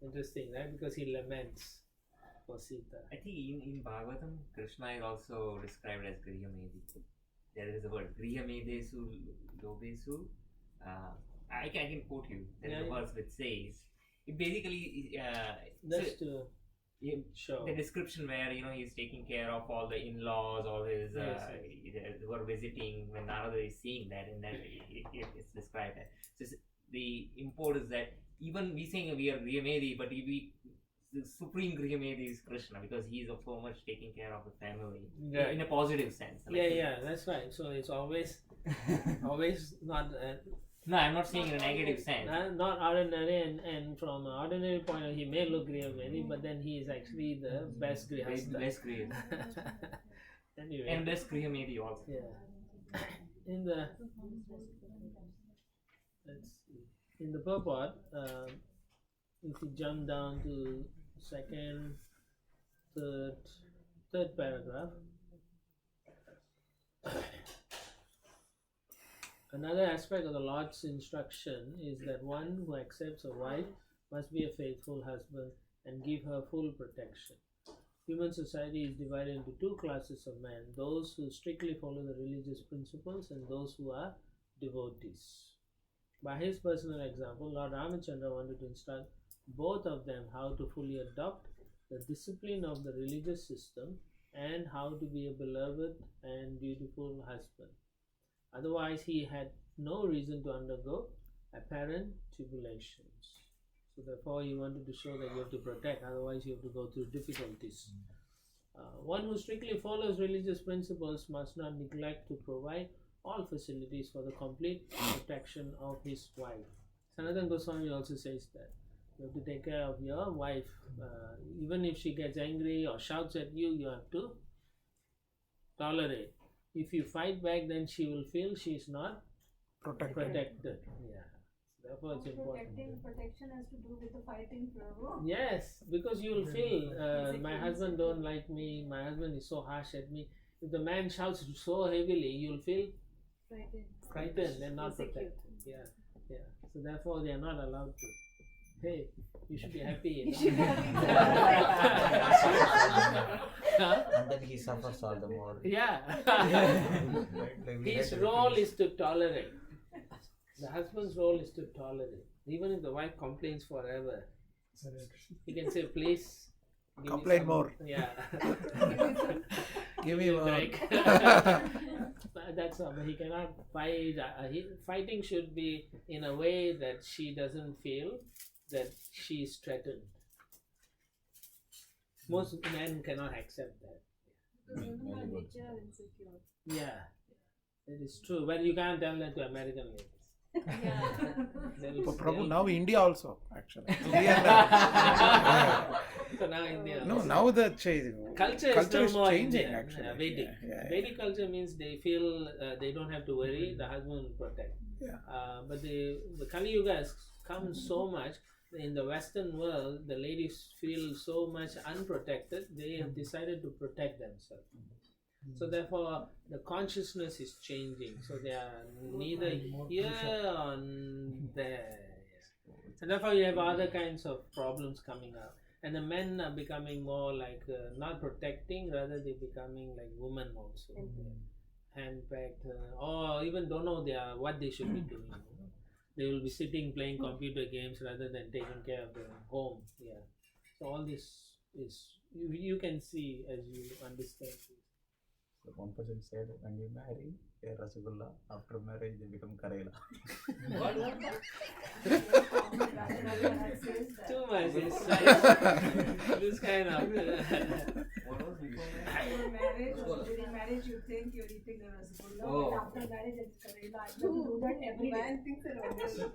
Interesting, right? Because he laments for Sita. I think in Bhagavatam, Krishna is also described as Grihamedi. There is the word Grihamedesu Lobesu. I can quote you. There is a verse which says, it basically Just to show the description where he's taking care of all the in-laws, all his who are visiting when Narada is seeing that, and then it's described that. So the import is that even we saying we are Grihamedi, but the supreme Grihamedi is Krishna, because he is so much taking care of the family in a positive sense. That's right. So it's always not. No, I'm not saying in a negative sense. Not ordinary, and from an ordinary point of view, he may look Grihamedi, but then he is actually the best Grihastha. Best Grihastha. Anyway. And best Grihamedi also. Yeah. In the purport, if you jump down to second, third paragraph. Another aspect of the Lord's instruction is that one who accepts a wife must be a faithful husband and give her full protection. Human society is divided into two classes of men: those who strictly follow the religious principles and those who are devotees. By his personal example, Lord Ramachandra wanted to instruct both of them how to fully adopt the discipline of the religious system and how to be a beloved and dutiful husband. Otherwise, he had no reason to undergo apparent tribulations. So therefore, he wanted to show that you have to protect, otherwise you have to go through difficulties. One who strictly follows religious principles must not neglect to provide all facilities for the complete protection of his wife. Sanatana Goswami also says that you have to take care of your wife. Even if she gets angry or shouts at you, you have to tolerate. If you fight back, then she will feel she is not protected. Yeah. Therefore, it's important. Protection has to do with the fighting, Prabhu. Yes, because you will feel my husband don't like me. My husband is so harsh at me. If the man shouts so heavily, you will feel frightened and not protected. Yeah. So therefore, they are not allowed to. Hey, you should be happy. And then he suffers all the more. Yeah. His role is to tolerate. The husband's role is to tolerate. Even if the wife complains forever, he can say, please complain more. Yeah. Give me a break. That's all. But he cannot fight. Fighting should be in a way that she doesn't feel that she is threatened. Most men cannot accept that. Because women are nature insecure. Yeah, it is true. But you can't tell that to American ladies. Prabhu, now India also, actually. for now India. No, now the Culture is culture no is more changing Indian, actually. Vedic. Yeah. Vedic culture means they feel they don't have to worry, the husband will protect. Yeah. But the Kali Yuga has come so much. In the Western world, the ladies feel so much unprotected, they have decided to protect themselves. So therefore, the consciousness is changing. So they are neither here or there. And therefore, you have other kinds of problems coming up. And the men are becoming more like not protecting, rather they're becoming like women also. Handpacked, or even don't know what they should be doing. They will be sitting playing computer games rather than taking care of their home. Yeah. So all this is you can see as you understand. So one person said, when you marry a Rasgulla, after marriage they become Karela. What? Too much. It's this kind of. Before marriage or during marriage, you think you're eating a rasgulla, Oh. but after marriage, it's Karela. I do that every day. Man thinks that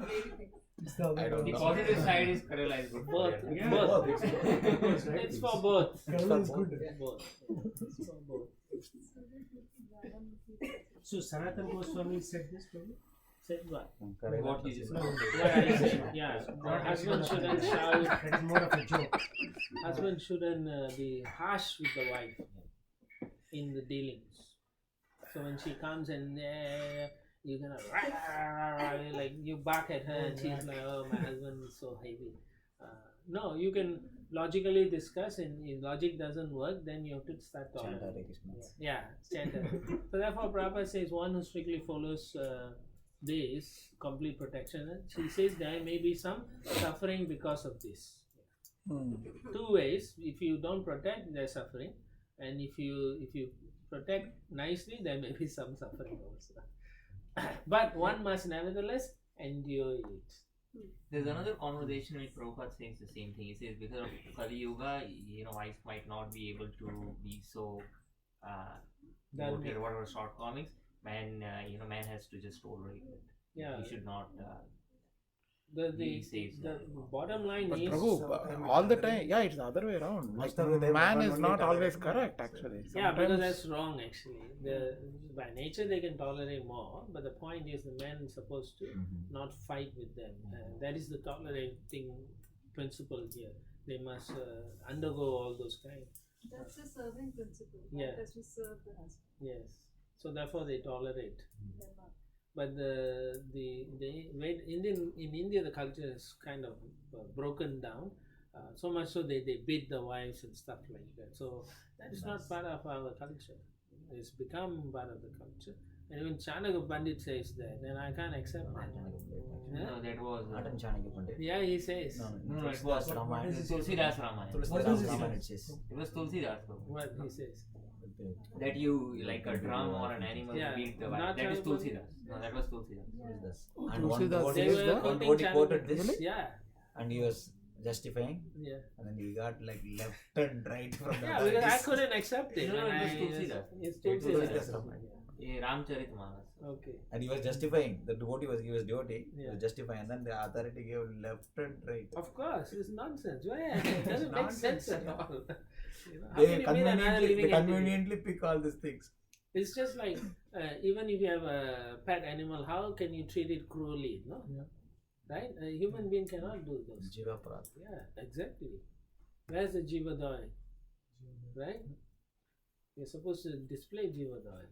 lady thinks. It's the other I don't way The know. around. positive side is Kerala is good for Both. them. Yeah. Both. It's It's for both. Kerala is good. Both. It's for both. So Sanatana Goswami said this, Prabhu? Said what? Karela What you just Rasgulla. What I said. Yeah. The husband shouldn't shout. That is more of a joke. Husband shouldn't be harsh with the wife in the dealings. So when she comes and you're gonna like you bark at her and she's like, oh, my husband is so heavy. No, you can logically discuss, and if logic doesn't work, then you have to start Chant talking. Hare Krishna. Yeah, chant it. So therefore Prabhupada says one who strictly follows this complete protection, he says there may be some suffering because of this. Two ways: if you don't protect, there's suffering, and if you protect nicely, there may be some suffering also. But one must nevertheless endure it. There's another conversation which Prabhupada says the same thing. He says because of Kali Yuga, wife might not be able to be so devoted or whatever shortcomings. Man has to just tolerate it. Yeah. He should not. The bottom line But is Prabhu, all the time, yeah, it's the other way around. Like, Most of the time, man one is only not tolerate. always correct, actually. yeah, because Sometimes- that's wrong actually. By nature they can tolerate more, but the point is the man is supposed to not fight with them. That is the tolerating principle here. They must undergo all those kinds. That's the serving principle. Yeah. That's to serve the husband. Yes. So therefore they tolerate. They're not. But in India the culture is kind of broken down, so much so they beat the wives and stuff like that. So that is not part of our culture. It's become part of the culture. And even Chanakya Pandit says that, and I can't accept that. No, that was. Not Chanakya Pandit. Yeah, he says. No, it was Ramayana. Tulsidas Ramayana. Tulsidas does it Ramayana say? it says. It was Tulsidas. Prabhu. What he says. That you like a drum or an animal Yeah, beat the not wife. That is Chanakya Tulsidas. No, that was Tulsidas. Tulsidas. Oh, And one Tulsidas devotee They is were the- one quoting devotee quoted Chanakya. this Yeah, and he was justifying, yeah. and then he got like left and right from the Yeah, because I authorities. couldn't accept it. No, when it was I- Tulsidas. It's Tulsidas Tulsidas. Ramayana. Ramcharitmanas. Okay. And he was justifying. The devotee was devotee. He Yeah. was justifying, and then the authority gave left and right. Of course, it's nonsense. Why? It doesn't make sense at all. How They can you meet another living entity? conveniently pick all these things. It's just like even if you have a pet animal, how can you treat it cruelly? No, right? A human being cannot do those. Jiva Prat. Yeah, exactly. Where's the Jiva Doi? Right? You're supposed to display Jiva Doi.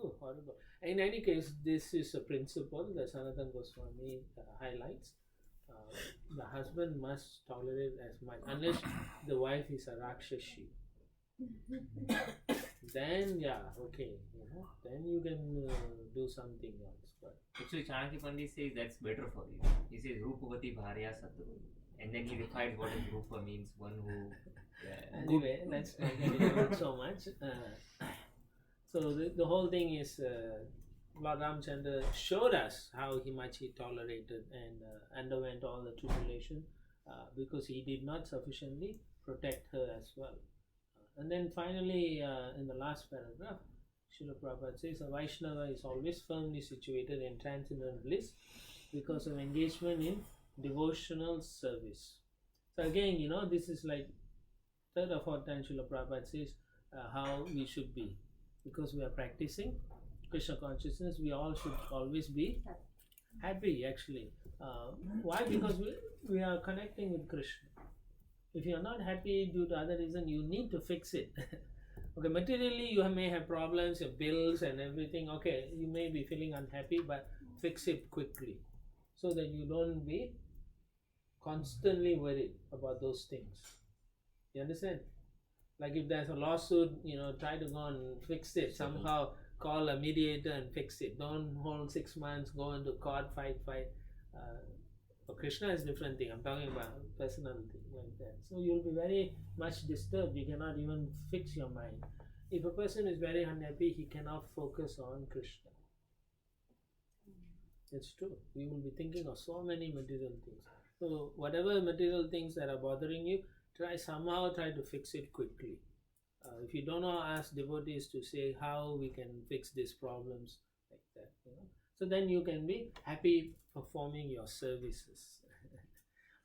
Oh, horrible. In any case, this is a principle that Sanatana Goswami highlights. The husband must tolerate as much, unless the wife is a Rakshashi. Then, then you can do something else. But Actually, Chanakya Pandit says that's better for you. He says Rupavati Bharya Satru. And then he defines what is Rupa means, one who. anyway, let's not get into it so much. So the whole thing is Lord Ramchandra showed us how much he tolerated and underwent all the tribulation because he did not sufficiently protect her as well. And then finally, in the last paragraph, Srila Prabhupada says, a Vaishnava is always firmly situated in transcendental bliss because of engagement in devotional service. So again, this is like third or fourth time Srila Prabhupada says how we should be. Because we are practicing Krishna consciousness, we all should always be happy actually. Why? Because we are connecting with Krishna. If you are not happy due to other reason, you need to fix it. Okay, materially you may have problems, your bills and everything. Okay, you may be feeling unhappy, but fix it quickly so that you don't be constantly worried about those things. You understand? Like if there's a lawsuit, try to go and fix it somehow. Call a mediator and fix it. Don't hold 6 months, go into court, fight. For Krishna is different thing. I'm talking about personal thing like that. So you'll be very much disturbed. You cannot even fix your mind. If a person is very unhappy, he cannot focus on Krishna. It's true. You will be thinking of so many material things. So whatever material things that are bothering you, try to fix it quickly. If you don't know, ask devotees to say how we can fix these problems like that. So then you can be happy performing your services.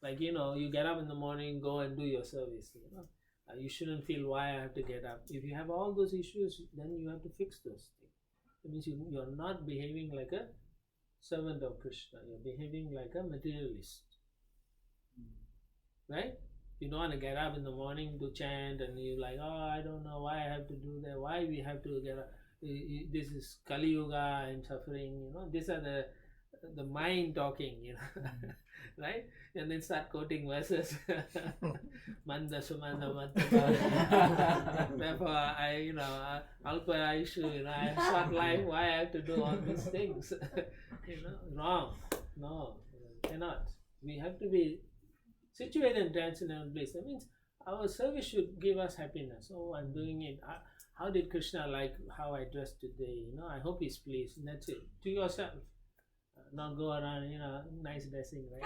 Like you get up in the morning, go and do your service. You shouldn't feel why I have to get up. If you have all those issues, then you have to fix those things. That means you are not behaving like a servant of Krishna. You're behaving like a materialist. Right? You don't want to get up in the morning to chant and you're like, oh, I don't know why I have to do that, why we have to get up. This is Kali Yuga, I'm suffering, these are the mind talking, right? And then start quoting verses. Manda Sumanda Manda. Therefore, Alpa Aishu, I have short life, why I have to do all these things? Wrong. No, cannot. We have to be situated in transcendental bliss. That means our service should give us happiness. Oh, I'm doing it. How did Krishna like how I dressed today? I hope he's pleased. And that's it. To yourself. Not go around, nice dressing, right?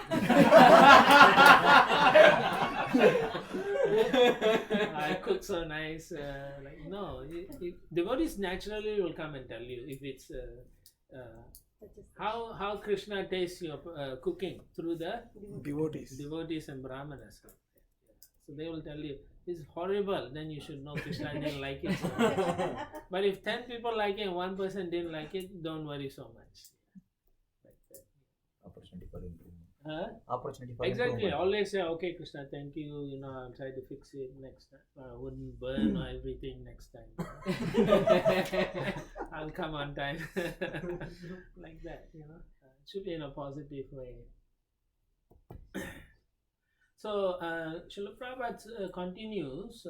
I cook so nice. No. Devotees naturally will come and tell you if it's how Krishna tastes your cooking through the devotees and brahmanas. So they will tell you it's horrible, then you should know Krishna didn't like it so much. But if 10 people like it and 1 person didn't like it, don't worry so much. Opportunity for improvement. Opportunity for exactly. improvement. Always say, okay, Krishna, thank you. I'll try to fix it next time. I wouldn't burn everything next time. I'll come on time. Like that, It should be in a positive way. So, Srila Prabhupada continues,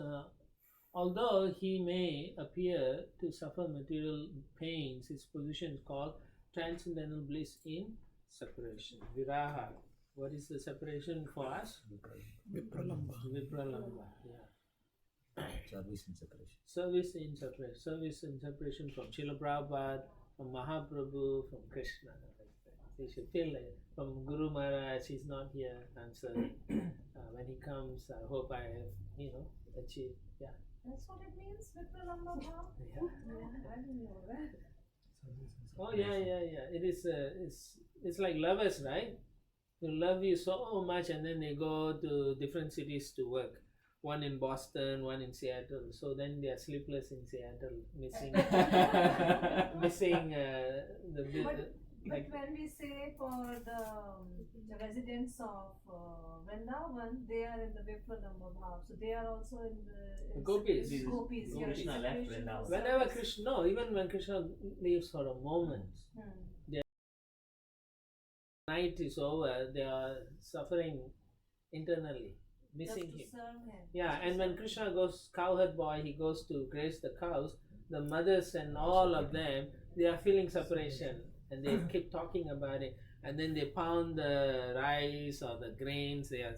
although he may appear to suffer material pains, his position is called transcendental bliss in separation. Viraha. What is the separation for us? Vipralamba. Vipralamba, yeah. Service in separation. Service in separation. Service in separation from Srila Prabhupada, from Mahaprabhu, from Krishna. They should feel like from Guru Maharaj, he's not here, I'm sorry. When he comes, I hope I have, achieved. Yeah. That's what it means, Vipralamba Bhav? Yeah. I didn't know that. Oh yeah. It is. It's like lovers, right? They love you so much, and then they go to different cities to work. One in Boston, one in Seattle. So then they are sleepless in Seattle, missing But when we say for the residents of Vrindavan, they are in the Vipralamba Bhav. So they are also in the Gopis. Gopis. Yeah, Krishna left separation Vrindavan. for Whenever service. Krishna, even when Krishna leaves for a moment, night is over, they are suffering internally, missing Just to him. serve him. Yeah, and when Krishna goes, cowherd boy, he goes to graze the cows, the mothers and all of them, they are feeling separation and they keep talking about it, and then they pound the rice or the grains. They are,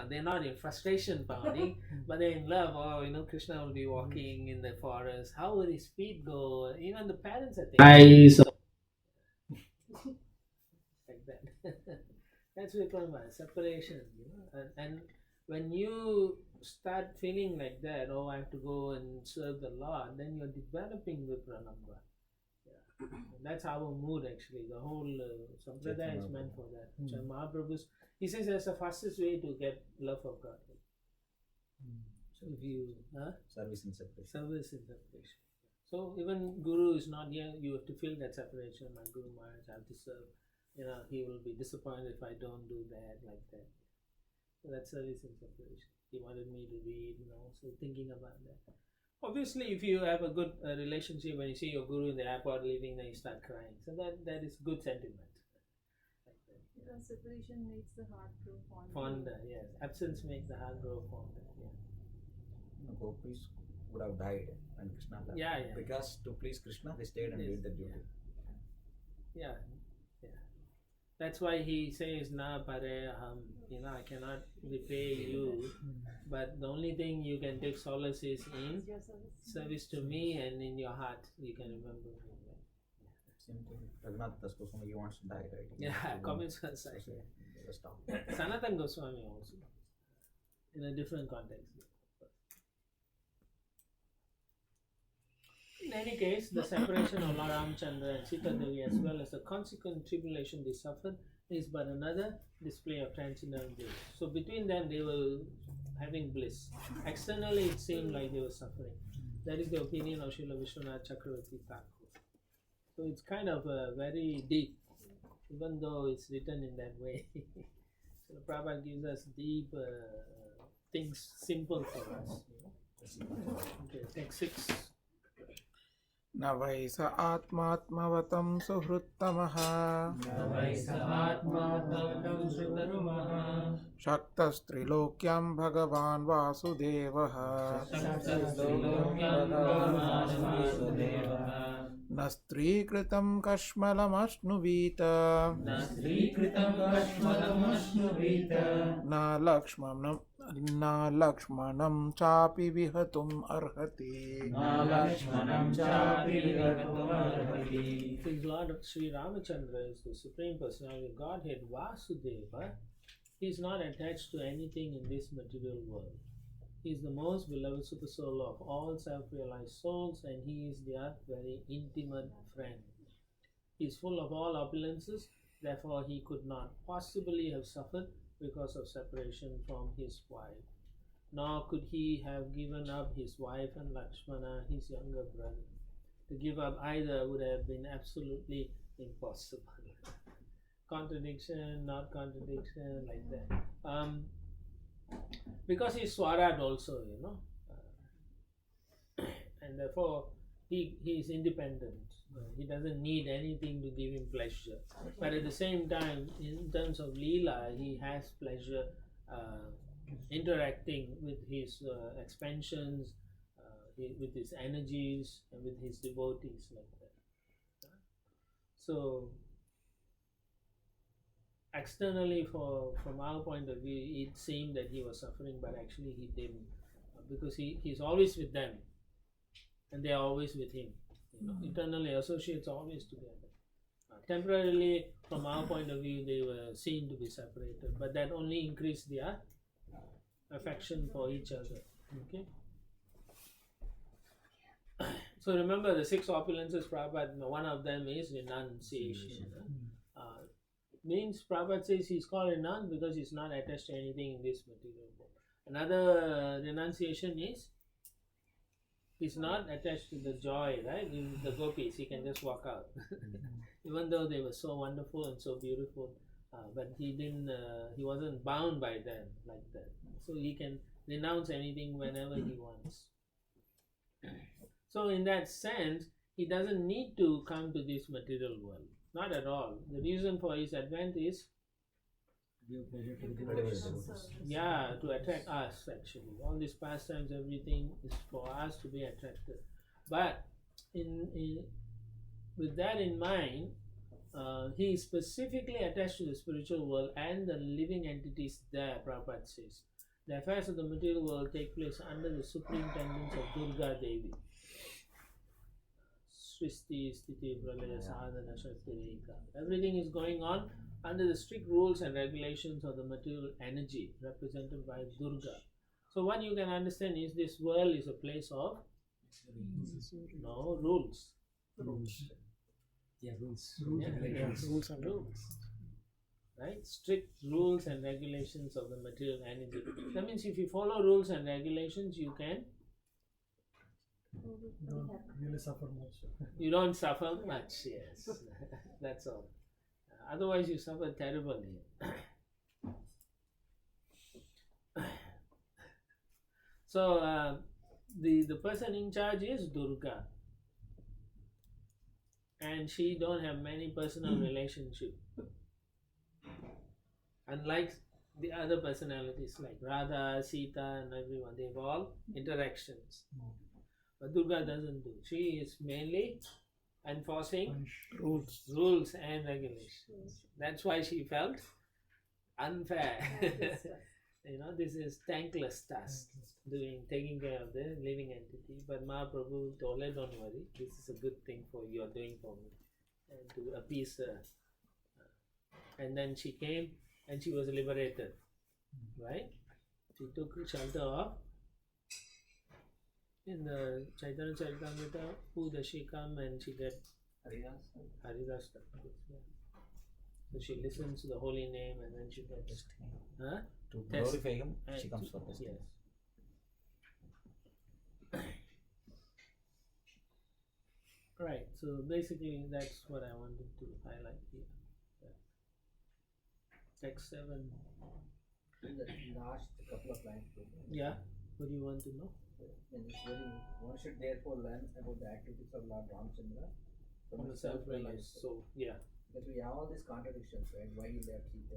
they're not in frustration pounding, but they're in love. Oh, Krishna will be walking in the forest. How will his feet go? Even the parents are thinking, rice. Like that. That's Vipralamba, separation, and when you start feeling like that, oh, I have to go and serve the Lord, then you're developing Vipralamba. Yeah. That's our mood actually. The whole Sampradaya is meant for that. So Mahaprabhu's, he says that's the fastest way to get love of God. If you Service and separation. service in separation. So even Guru is not here, you have to feel that separation. My Guru Maharaj, I have to serve. He will be disappointed if I don't do that, like that. So that's service in separation. He wanted me to read, so thinking about that. Obviously, if you have a good relationship, when you see your Guru in the airport leaving, then you start crying. So that is good sentiment. Like that. Because separation makes the heart grow fonder. Fonder, yes. Absence makes the heart grow fonder. Yeah. Gopis would have died when Krishna left. Yeah. Because to please Krishna, they stayed and did the duty. Yeah. That's why he says, Na pare aham, I cannot repay you, but the only thing you can take solace is in service to me and in your heart, you can remember me. Same thing. Raghunath Das Goswami, he wants to die, right? Yeah, commits suicide. Stop. Sanatan Goswami also, in a different context. In any case, the separation of Lord Ramchandra and Sita Devi, as well as the consequent tribulation they suffered, is but another display of transcendental bliss. So between them, they were having bliss. Externally, it seemed like they were suffering. That is the opinion of Srila Vishwanath Chakravarti Thakur. So it's kind of very deep, even though it's written in that way. So Prabhupada gives us deep things, simple for us. Okay, text 6. न वै स आत्मात्मवतं सुहृत्तमः शक्तस्त्रिलोक्यां भगवान् वासुदेवः न स्त्रीकृतं कश्मलमश्नुवीत न लक्ष्मणं चापि विहतुम् अर्हति. Since Lord Sri Ramachandra is the Supreme Personality of Godhead, Vasudeva, he is not attached to anything in this material world. He is the most beloved super soul of all self-realized souls, and he is their very intimate friend. He is full of all opulences, therefore he could not possibly have suffered because of separation from his wife. Nor could he have given up his wife and Lakshmana, his younger brother. To give up either would have been absolutely impossible. Contradiction, not contradiction, like that. Because he's Swarad also, and therefore he is independent. He doesn't need anything to give him pleasure. But at the same time, in terms of Leela, he has pleasure interacting with his expansions, with his energies, and with his devotees, like that. So, externally, from our point of view, it seemed that he was suffering, but actually he didn't, because he's always with them, and they are always with him. Eternally, associates are always together. Temporarily, from our point of view, they were seen to be separated, but that only increased their affection for each other. Okay. So remember the 6 opulences, Prabhupada, one of them is renunciation. Means Prabhupada says he's called renounced because he's not attached to anything in this material world. Another renunciation is he's not attached to the joy, right? In the gopis, he can just walk out. Even though they were so wonderful and so beautiful, but he didn't. He wasn't bound by them like that. So he can renounce anything whenever he wants. So in that sense, he doesn't need to come to this material world. Not at all. The reason for his advent is to attract us actually. All these pastimes, everything is for us to be attracted. But with that in mind, he is specifically attached to the spiritual world and the living entities there, Prabhupada says. The affairs of the material world take place under the superintendence of Durga Devi. Srishti, Sthiti, Pralaya, Sadhana, Shakti, Rekha. Everything is going on under the strict rules and regulations of the material energy represented by Durga. So what you can understand is this world is a place of rules. Rules. Yeah, rules. Rules and rules. right? Strict rules and regulations of the material energy. That means if you follow rules and regulations, you can, Don't really suffer much. you don't suffer much. Yes, that's all. Otherwise, you suffer terribly. So the person in charge is Durga, and she don't have many personal relationship. Unlike the other personalities like Radha, Sita, and everyone, they have all interactions. But Durga doesn't do. She is mainly enforcing rules and regulations. That's why she felt unfair. This is thankless task, taking care of the living entity. But Mahaprabhu told her, don't worry, this is a good thing for you are doing for me, and to appease her. And then she came and she was liberated, right? She took shelter of, in the Chaitanya Charitamrita, who does she come and she get Haridas. Yeah. So she listens to the holy name and then she gets To glorify him, she comes for this. Yes. Right, so basically that's what I wanted to highlight here. Text 7. In the last couple of lines. Yeah, what do you want to know? In this very, one should therefore learn about the activities of Lord Ramchandra From the self-realized soul. Yeah. Because we have all these contradictions, right? Why he left Sita.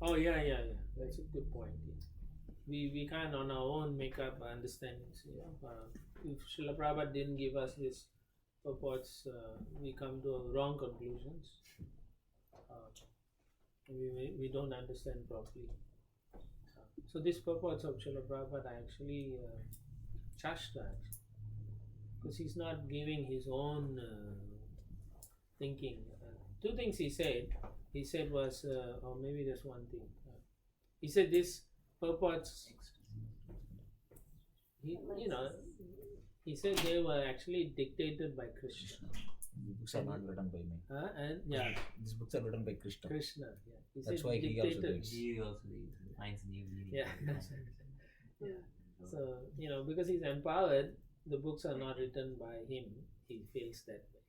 Oh yeah. That's a good point. Yeah. We can't on our own make up understandings. If Srila Prabhupada didn't give us these purports, we come to wrong conclusions. We don't understand properly. So these purports of Srila Prabhupada are actually Shastra, because he's not giving his own thinking. Two things he said. He said was, or maybe there's one thing. He said this purports. He said they were actually dictated by Krishna. These books are not written by me. These books are written by Krishna. Yeah. That's why he also reads. He also finds new meaning. Yeah. So, because he's empowered, the books are not written by him. He feels that way.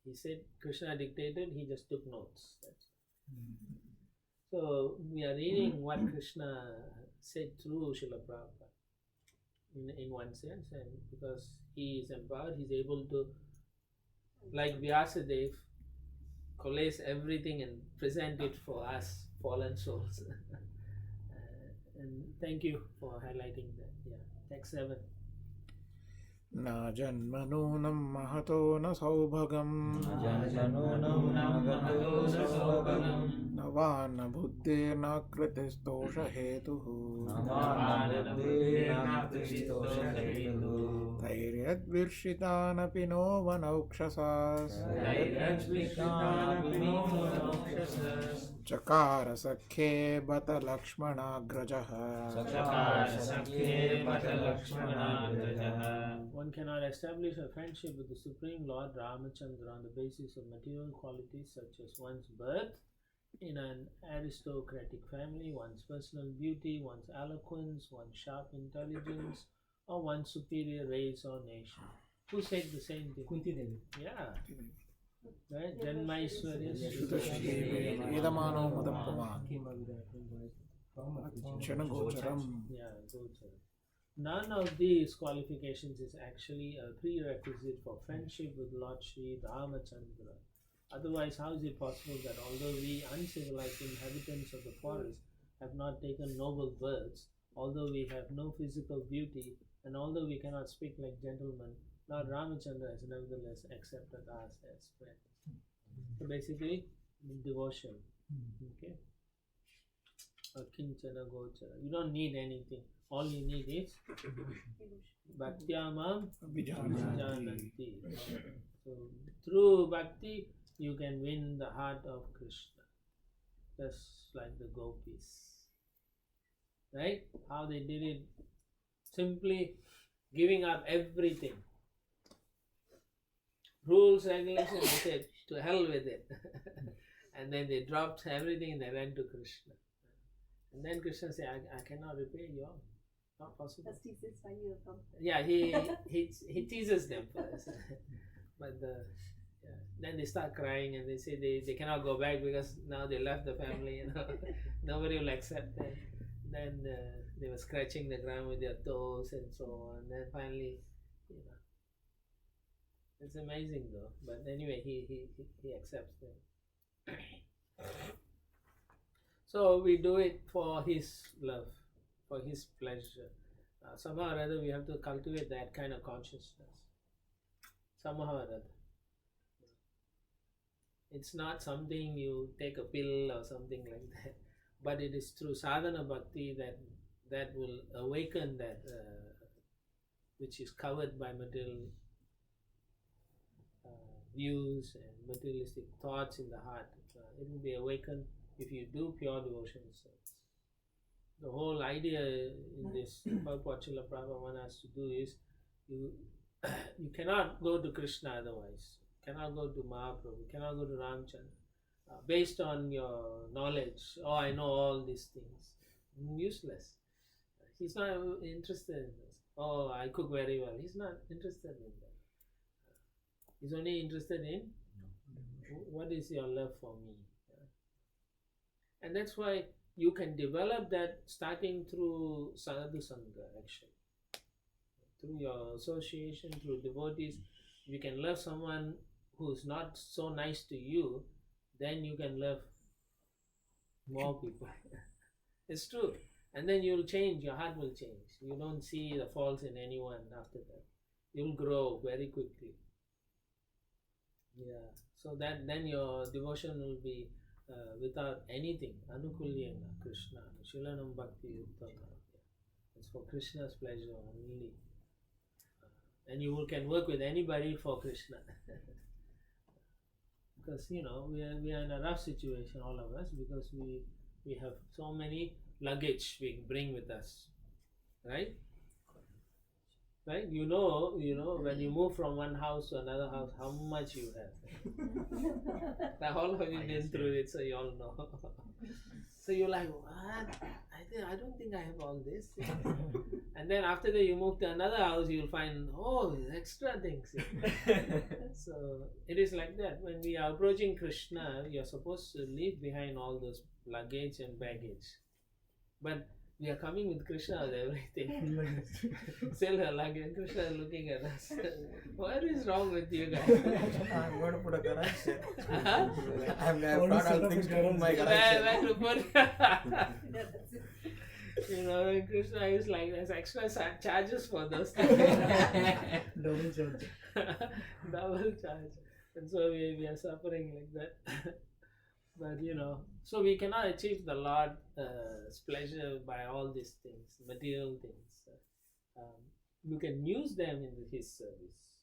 He said Krishna dictated, he just took notes. So, we are reading what Krishna said through Srila Prabhupada in one sense, and because he is empowered, he's able to, like Vyasadeva, collate everything and present it for us, fallen souls. And thank you for highlighting that. Yeah. Text 7. Na janmanunam mahato na saubhagam na vana buddhe na kritis dosha hetuhu Dhairyat virshitanapi no vanaukshasas Chakara sakhe bata lakshmanagrajaha One cannot establish a friendship with the Supreme Lord Ramachandra on the basis of material qualities such as one's birth in an aristocratic family, one's personal beauty, one's eloquence, one's sharp intelligence, or one's superior race or nation. Who said the same thing? Kunti Devi. Yeah. Right? Janmaishwarya Vedamano Madapaman Came out with that one by Chanagocharam. Yeah, Gocharam. None of these qualifications is actually a prerequisite for friendship with Lord Sri Ramachandra. Otherwise, how is it possible that although we uncivilized inhabitants of the forest have not taken noble births, although we have no physical beauty, and although we cannot speak like gentlemen, Lord Ramachandra has nevertheless accepted us as friends? So basically, devotion. Okay? Kinchana Gochara. You don't need anything. All you need is Bhaktyamam Vijananti. So through bhakti, you can win the heart of Krishna. Just like the gopis. Right? How they did it? Simply giving up everything. Rules, regulations, they said, to hell with it. And then they dropped everything and they went to Krishna. And then Krishna said, I cannot repay you all. Not possible. First he says, why you have come? Yeah, he teases them first. But then they start crying and they say they cannot go back because now they left the family, you know. Nobody will accept them. Then they were scratching the ground with their toes and so on. Then finally, you know, it's amazing though. But anyway, he accepts them. So we do it for his love, for his pleasure. Somehow or other we have to cultivate that kind of consciousness. Somehow or other. It's not something you take a pill or something like that, but it is through sadhana bhakti that will awaken that which is covered by material views and materialistic thoughts in the heart. It will be awakened if you do pure devotion service. The whole idea in this what Srila Prabhupada wants us to do is you cannot go to Krishna otherwise. Cannot go to Mahaprabhu, cannot go to Ramchandra. Based on your knowledge, I know all these things. Useless. He's not interested in this. I cook very well. He's not interested in that. He's only interested in what is your love for me. And that's why you can develop that starting through sadhu sangha actually. Through your association, through devotees. If you can love someone who's not so nice to you, then you can love more people. It's true. And then you'll change, your heart will change. You don't see the faults in anyone after that. You'll grow very quickly. Yeah. So that then your devotion will be without anything. Anukulyena Krishna. Shilanam Bhakti Uttama. It's for Krishna's pleasure only. And you can work with anybody for Krishna. Because we are in a rough situation, all of us, because we have so many luggage we bring with us, right? Right? You know, when you move from one house to another house, how much you have. Now all of you been through it, so you all know. So you're like, what? I don't think I have all this. And then after that you move to another house, you'll find, extra things. So it is like that. When we are approaching Krishna, you're supposed to leave behind all those luggage and baggage. But we are coming with Krishna with everything. Still her luggage. Krishna is looking at us. What is wrong with you guys? I'm going to put a garage there. I've brought all things to put my garage Where to put? And Krishna is like, there's extra charges for those things. Double charge. Double charge. And so we are suffering like that. But so we cannot achieve the Lord's pleasure by all these things, material things. You can use them in His service,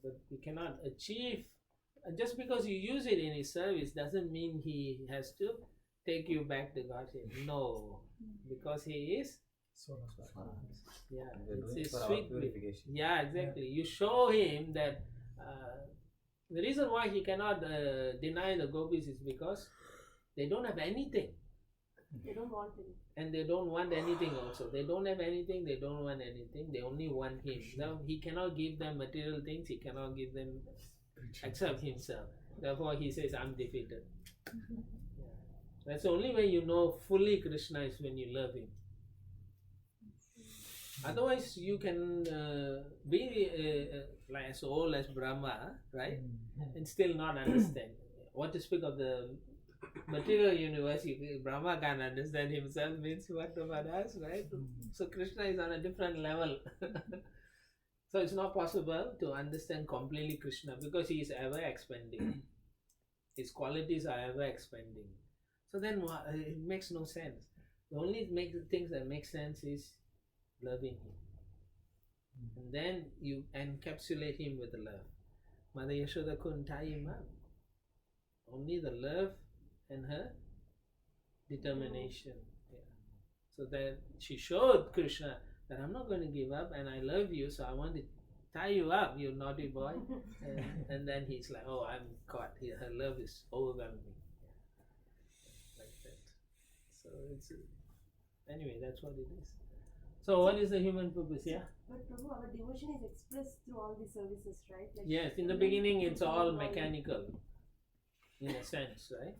but we cannot achieve. Just because you use it in His service doesn't mean He has to take you back to Godhead. No, because He is. Yeah, it's His sweet purification. Yeah, exactly. You show Him that. The reason why he cannot deny the gopis is because they don't have anything. They don't want him. And they don't want anything also. They don't have anything, they don't want anything, they only want him. Now, he cannot give them material things, he cannot give them except himself. Therefore he says, I'm defeated. Yeah. That's the only way you know fully Krishna is when you love him. Otherwise, you can be like as old as Brahma, right? And still not understand. What to speak of the material universe, Brahma can't understand himself, means what about us, right? So Krishna is on a different level. So it's not possible to understand completely Krishna because he is ever expanding. His qualities are ever expanding. So then it makes no sense. The only things that make sense is loving him. And then you encapsulate him with love. Mother Yashoda couldn't tie him up. Only the love and her determination. Yeah. So that she showed Krishna that I'm not going to give up and I love you, so I want to tie you up, you naughty boy. And then he's like, I'm caught here. Her love is overwhelming. Yeah. So it's anyway, that's what it is. So what is the human purpose? Yeah. But Prabhu, our devotion is expressed through all these services, right? Like Yes. In the beginning, it's all mechanical, in a sense, right?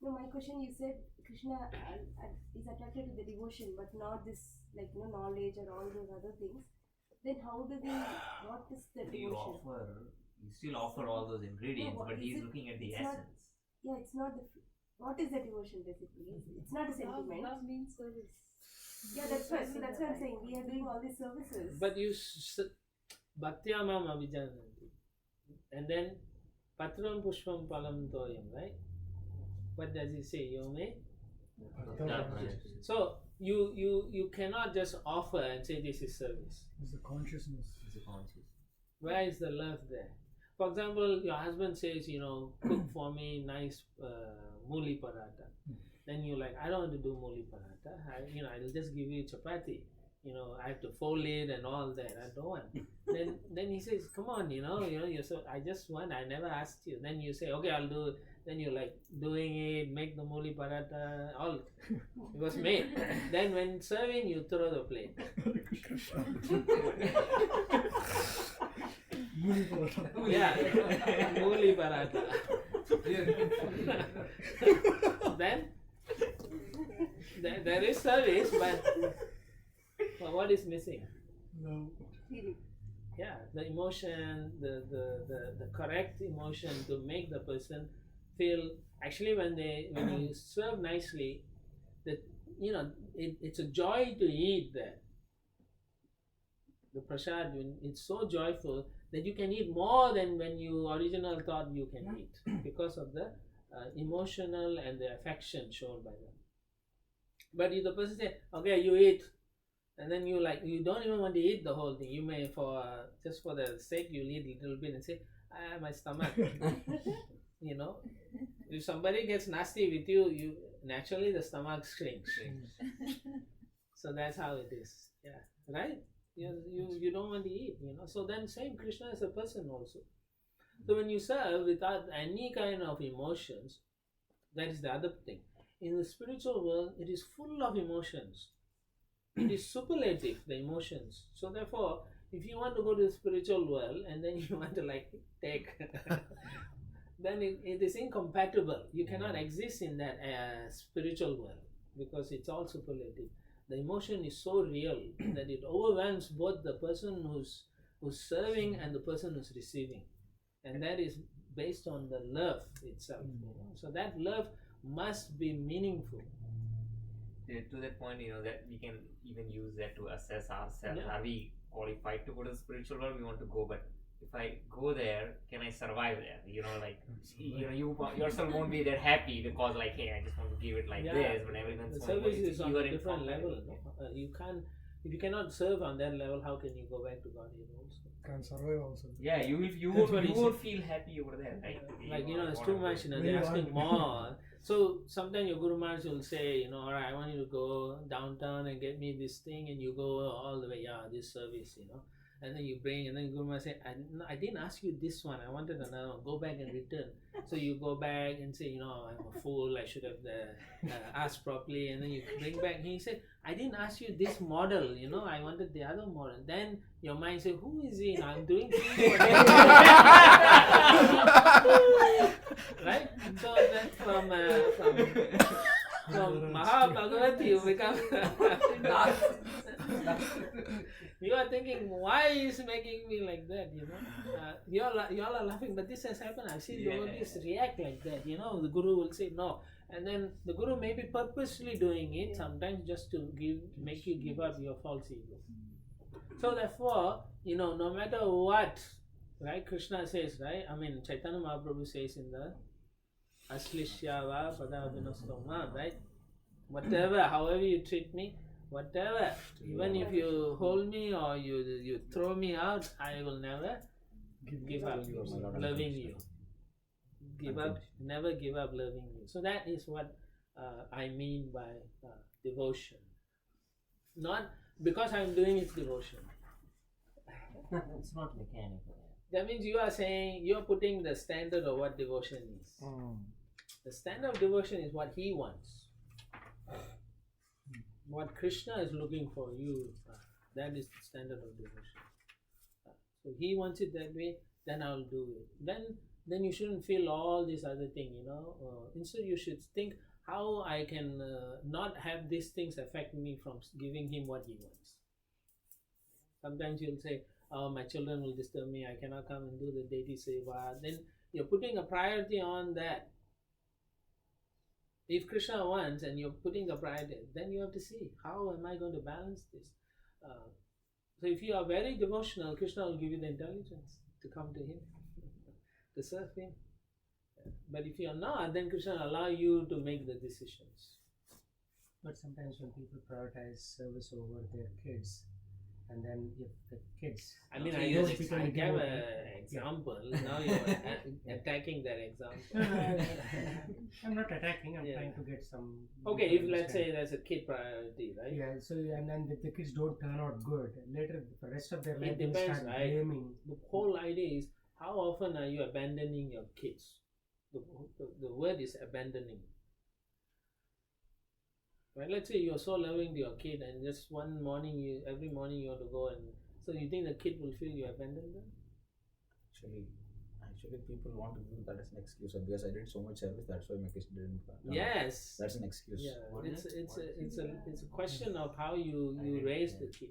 No, my question, you said Krishna is attracted to the devotion, but not this, like, knowledge or all those other things. Then how do we, what is the devotion? You still offer all those ingredients, but he's looking at the essence. It's not the, what is the devotion basically? It's not a sentiment. Love means service. Yeah, that's why. So that's why I'm saying we are doing all these services. But you bhaktyamam abhijananti, and then patram pushpam palam toyam, right? What does he say? Yome? So you cannot just offer and say this is service. It's the consciousness. Where is the love there? For example, your husband says, cook for me nice mooli paratha. Then you're like, I don't want to do mooli paratha. I'll just give you chapati. I have to fold it and all that. I don't want. Then he says, come on, you're so. I just want. I never asked you. Then you say, okay, I'll do it. Then you're like doing it, make the mooli paratha. All it was made. Then when serving, you throw the plate. Yeah, mooli paratha. Then there is service, but what is missing? No. Yeah, the emotion, the correct emotion to make the person feel. Actually, when you serve nicely, that it's a joy to eat that. The prasad, it's so joyful that you can eat more than when you originally thought you can eat because of the emotional and the affection shown by them. But if the person say, okay, you eat, and then you don't even want to eat the whole thing. You may, just for the sake, you eat a little bit and say, my stomach. If somebody gets nasty with you, naturally the stomach shrinks. So that's how it is. Yeah, right? You don't want to eat, So then same Krishna is a person also. So when you serve without any kind of emotions, that is the other thing. In the spiritual world, it is full of emotions. It is superlative, the emotions. So therefore, if you want to go to the spiritual world and then you want to take, then it is incompatible. You cannot exist in that spiritual world because it's all superlative. The emotion is so real that it overwhelms both the person who's serving and the person who's receiving, and that is based on the love itself. So that love must be meaningful. To that point, that we can even use that to assess ourselves. Yeah. Are we qualified to go to the spiritual world? We want to go, but if I go there, can I survive there? You yourself won't be that happy because hey, I just want to give it this, but everyone's the service is on a different level. You can't, if you cannot serve on that level, how can you go back to God also? Can survive also. Yeah, you won't feel happy over there. It's too much. They're asking more. So sometimes your Guru Maharaj will say, all right, I want you to go downtown and get me this thing, and you go all the way. Yeah, this service, And then you bring, and then Guru Maharaj say, I didn't ask you this one. I wanted another one. Go back and return. So you go back and say, I'm a fool. I should have asked properly. And then you bring back. He said, I didn't ask you this model. I wanted the other model. Then your mind says, who is he? I'm doing things for him. Right? So then from Mahabhagavat you become. You are thinking, why is making me like that? You all are laughing, but this has happened. I've seen devotees react like that. The Guru will say no, and then the Guru may be purposely doing it sometimes just to make you give up your false ego. So therefore, no matter what, right? Krishna says, right? Chaitanya Mahaprabhu says in the Ashlishyava Padabhinastoma, right? Whatever, however you treat me, whatever, even if you hold me or you throw me out, I will never give up loving you. Never give up loving you. So that is what I mean by devotion. Not because I'm doing it devotion. It's not mechanical. That means you are saying, you are putting the standard of what devotion is. The standard of devotion is what he wants. What Krishna is looking for you, that is the standard of devotion. So he wants it that way, then I'll do it. Then you shouldn't feel all this other thing, instead you should think how I can not have these things affect me from giving him what he wants. Sometimes you'll say, oh, my children will disturb me, I cannot come and do the deity seva. Then you're putting a priority on that. If Krishna wants and you're putting the priority, then you have to see, how am I going to balance this? So if you are very devotional, Krishna will give you the intelligence to come to him, to serve him. But if you are not, then Krishna will allow you to make the decisions. But sometimes when people prioritize service over their kids, and then if the kids, I mean, so I you don't gave become an devotee. example. Now you're attacking that example. I'm not attacking. I'm Yeah. trying to get some. Okay, if let's say there's a kid priority, right? Yeah. So and then if the kids don't turn out good, later the rest of their life It they will depends, start right? blaming. The whole idea is, how often are you abandoning your kids? The word is abandoning. Right? Let's say you're so loving to your kid, and just one morning, every morning you want to go, and so you think the kid will feel you abandoned them? Actually, people want to use that as an excuse. Because I did so much service, that's why my kids didn't come. Yes. That's an excuse. Yeah, it's a question of how you raise the kid.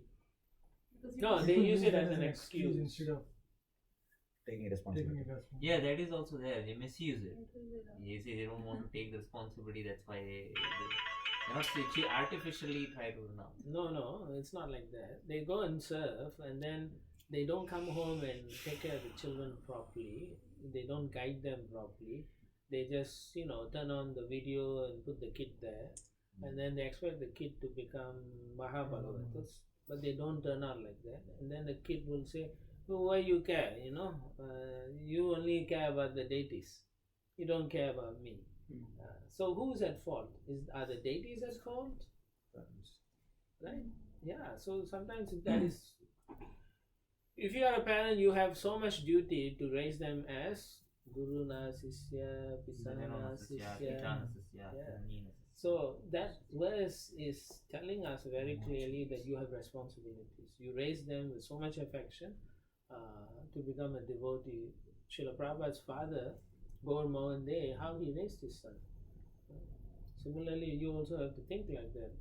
Because No, they use it as an excuse. instead of Taking taking responsibility. it as Yeah, that is also there. They misuse it. You see, they don't want to take the responsibility. That's why they not artificially try to now. No, it's not like that. They go and serve, and then they don't come home and take care of the children properly. They don't guide them properly. They just, turn on the video and put the kid there, and then they expect the kid to become Mahabharagatas, but they don't turn out like that. And then the kid will say, well, why you care? You only care about the deities. You don't care about me. So who's at fault? Are the deities at fault? Right? Yeah. So sometimes that is. If you are a parent, you have so much duty to raise them as Guru na Sisya, Pisana Sisya. So that verse is telling us very clearly that you have responsibilities. You raise them with so much affection to become a devotee. Srila Prabhupada's father, Gaur Mohan De, how he raised his son. Similarly, you also have to think like that.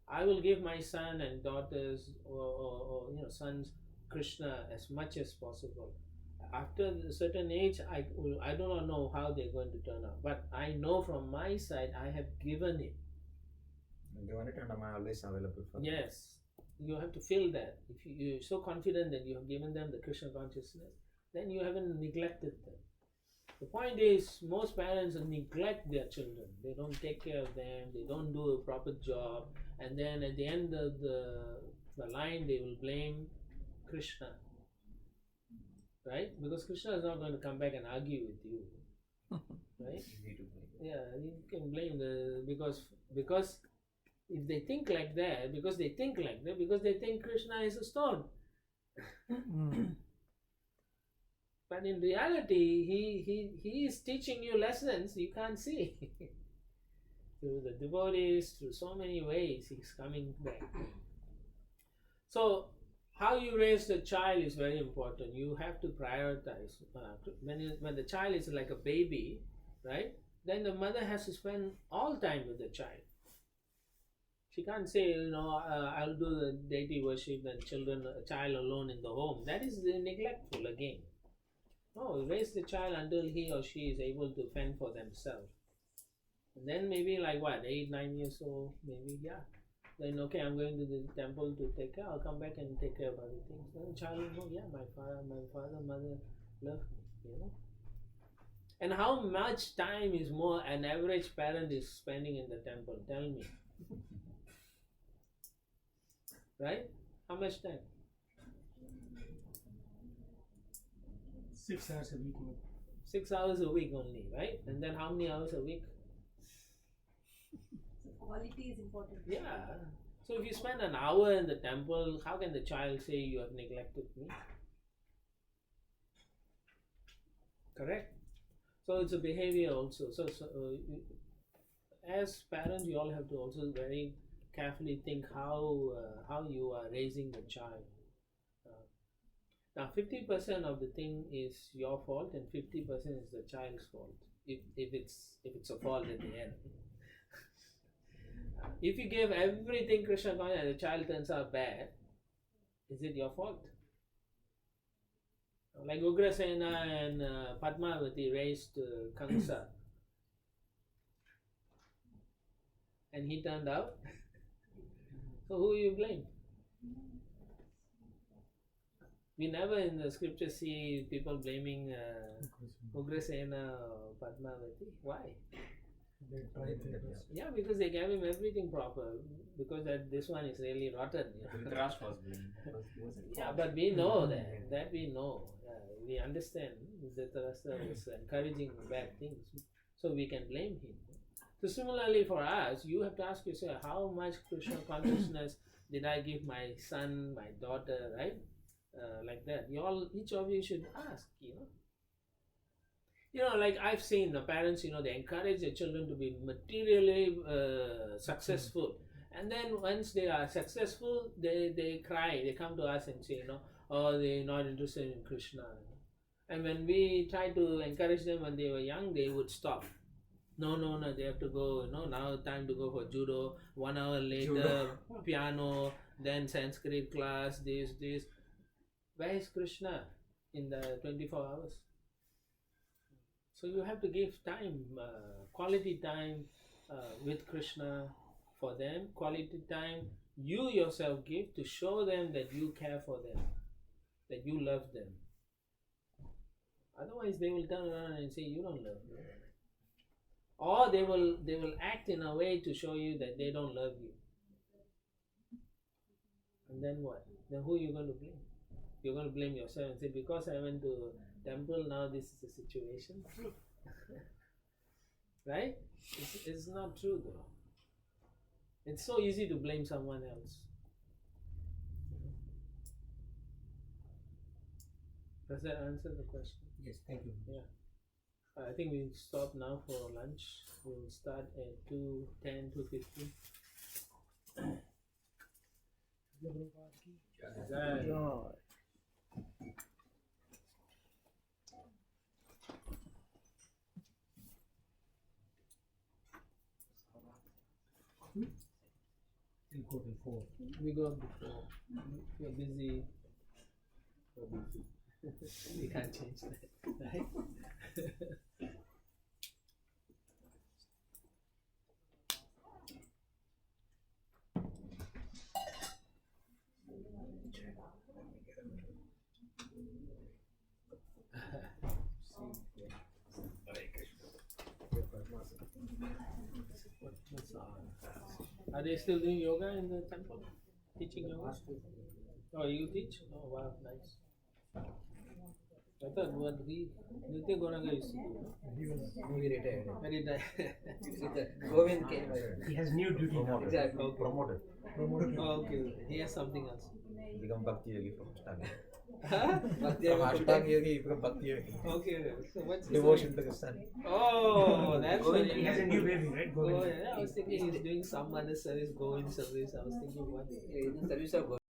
I will give my son and daughters or sons Krishna as much as possible. After a certain age, I do not know how they're going to turn out, but I know from my side I have given it. Given it, and I'm always available for them. Yes, you have to feel that. If you're so confident that you have given them the Krishna consciousness, then you haven't neglected them. The point is, most parents neglect their children. They don't take care of them. They don't do a proper job, and then at the end of the line, they will blame Krishna, right? Because Krishna is not going to come back and argue with you, right? Yeah, you can blame because if they think like that, because they think Krishna is a stone. But in reality, he is teaching you lessons you can't see. Through the devotees, through so many ways, he's coming back. So, how you raise the child is very important. You have to prioritize. When the child is like a baby, right? Then the mother has to spend all time with the child. She can't say, I'll do the deity worship and a child alone in the home. That is neglectful again. No, raise the child until he or she is able to fend for themselves. And then maybe 8, 9 years old, maybe, yeah. Then, okay, I'm going to the temple to take care. I'll come back and take care of other things. Then the child will know, yeah, my father, mother love me, And how much time is more an average parent is spending in the temple? Tell me. Right? How much time? 6 hours a week. 6 hours a week only, right? And then how many hours a week? So quality is important. Yeah. So if you spend an hour in the temple, how can the child say you have neglected me? Correct. So it's a behavior also. as parents, you all have to also very carefully think how you are raising the child. Now, 50% of the thing is your fault, and 50% is the child's fault. If it's a fault at the end. If you give everything Krishna consciousness and the child turns out bad, is it your fault? Like Ugrasena and Padmavati raised Kamsa, and he turned out. So who you blame? We never in the scripture see people blaming Ugrasena or Padmavati. Why? They tried their best. Yeah, because they gave him everything proper. Because this one is really rotten. Dhritarashtra was blamed because he was in Yeah, but we know that we know. We understand that Dhritarashtra was encouraging bad things, so we can blame him. So similarly for us, you have to ask yourself, how much Krishna consciousness did I give my son, my daughter, right? Like that. Each of you should ask, like I've seen the parents, they encourage their children to be materially successful. And then once they are successful, they cry. They come to us and say, oh, they're not interested in Krishna. And when we try to encourage them when they were young, they would stop. No, they have to go, now time to go for judo, 1 hour later, piano, then Sanskrit class, this. Where is Krishna in the 24 hours? So you have to give time, quality time with Krishna for them, quality time you yourself give to show them that you care for them, that you love them. Otherwise they will turn around and say you don't love me. Or they will act in a way to show you that they don't love you. And then what? Then who are you going to blame? You're going to blame yourself and say, because I went to temple, now this is the situation. Right? It's not true though. It's so easy to blame someone else. Does that answer the question? Yes, thank you. Yeah. I think we'll stop now for lunch. We'll start at 2:10, 2:15. Jai. We go before. We go before. You're busy. We're busy. We can't change that, right? Are they still doing yoga in the temple? Teaching yoga? Oh, you teach? Oh, wow, nice. I thought what Nitya Goranga used to do. He retired. Very nice. Govind came. He has new duty now. Exactly. Okay. Promoted. Oh, okay. He has something else. Become Bhakti Yogi from Ashtanga. Huh? From Ashtanga Yogi, he become Bhakti Yogi. Okay. So what's his Devotion name? to Krishna. Oh, that's Govind, very he has a nice. new baby, right? Oh, Govind. yeah. I was thinking he's doing some other service, Govind service. I was thinking what? In the service of